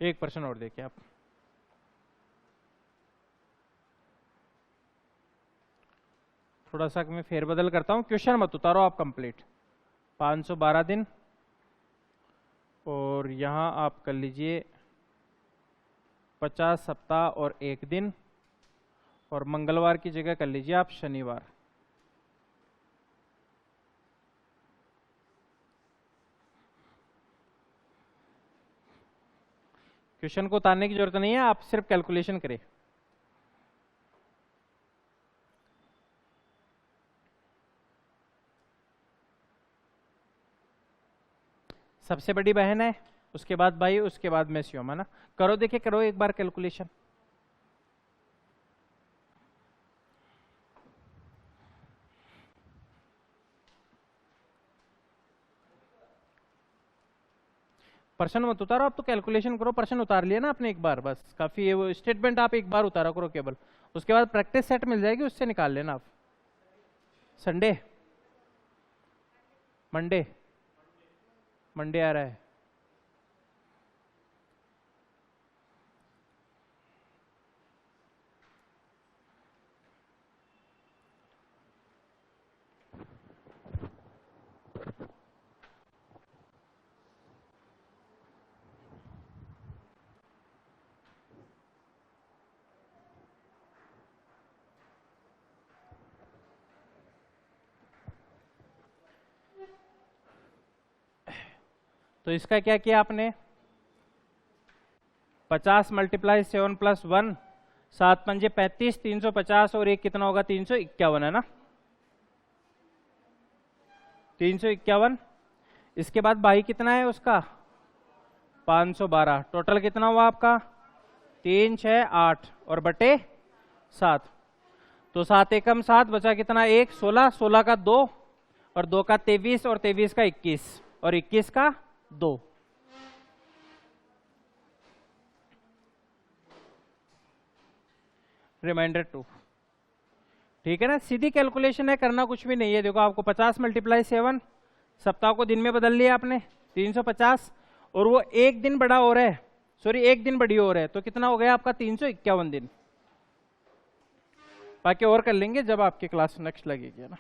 एक प्रश्न और देखिए आप। थोड़ा सा मैं फेरबदल करता हूं, क्वेश्चन मत उतारो आप कंप्लीट। 512 दिन और यहां आप कर लीजिए 50 सप्ताह और 1 दिन, और मंगलवार की जगह कर लीजिए आप शनिवार। क्वेश्चन को उतारने की जरूरत नहीं है, आप सिर्फ कैलकुलेशन करें। सबसे बड़ी बहन है, उसके बाद भाई, उसके बाद मैं शिवम, है ना? करो, देखिए करो एक बार कैलकुलेशन। प्रश्न मत उतारो आप, तो कैलकुलेशन करो। प्रश्न उतार लिया ना आपने एक बार, बस काफी है। वो स्टेटमेंट आप एक बार उतारा करो केवल, उसके बाद प्रैक्टिस सेट मिल जाएगी, उससे निकाल लेना आप। संडे, मंडे, मंडे आ रहा है। तो इसका क्या किया आपने? 50 × 7 + 1, 7 पंजे 35, 350 और एक कितना होगा? 351, है ना? 351। इसके बाद भाई कितना है उसका? 512। टोटल कितना हुआ आपका? 3, 6, 8 और बटे 7। तो 7 एकम 7 बचा कितना? 1, 16, 16 का 2 और 2 का 23 और 23 का 21 और 21 का 2। रिमाइंडर 2। ठीक है ना, सीधी कैलकुलेशन है, करना कुछ भी नहीं है। देखो आपको 50 × 7, सप्ताह को दिन में बदल लिया आपने 350, और वो एक दिन बड़ा हो रहा है, सॉरी एक दिन बड़ी हो रहा है, तो कितना हो गया आपका? 351 दिन। बाकी और कर लेंगे जब आपकी क्लास नेक्स्ट लगेगी ना।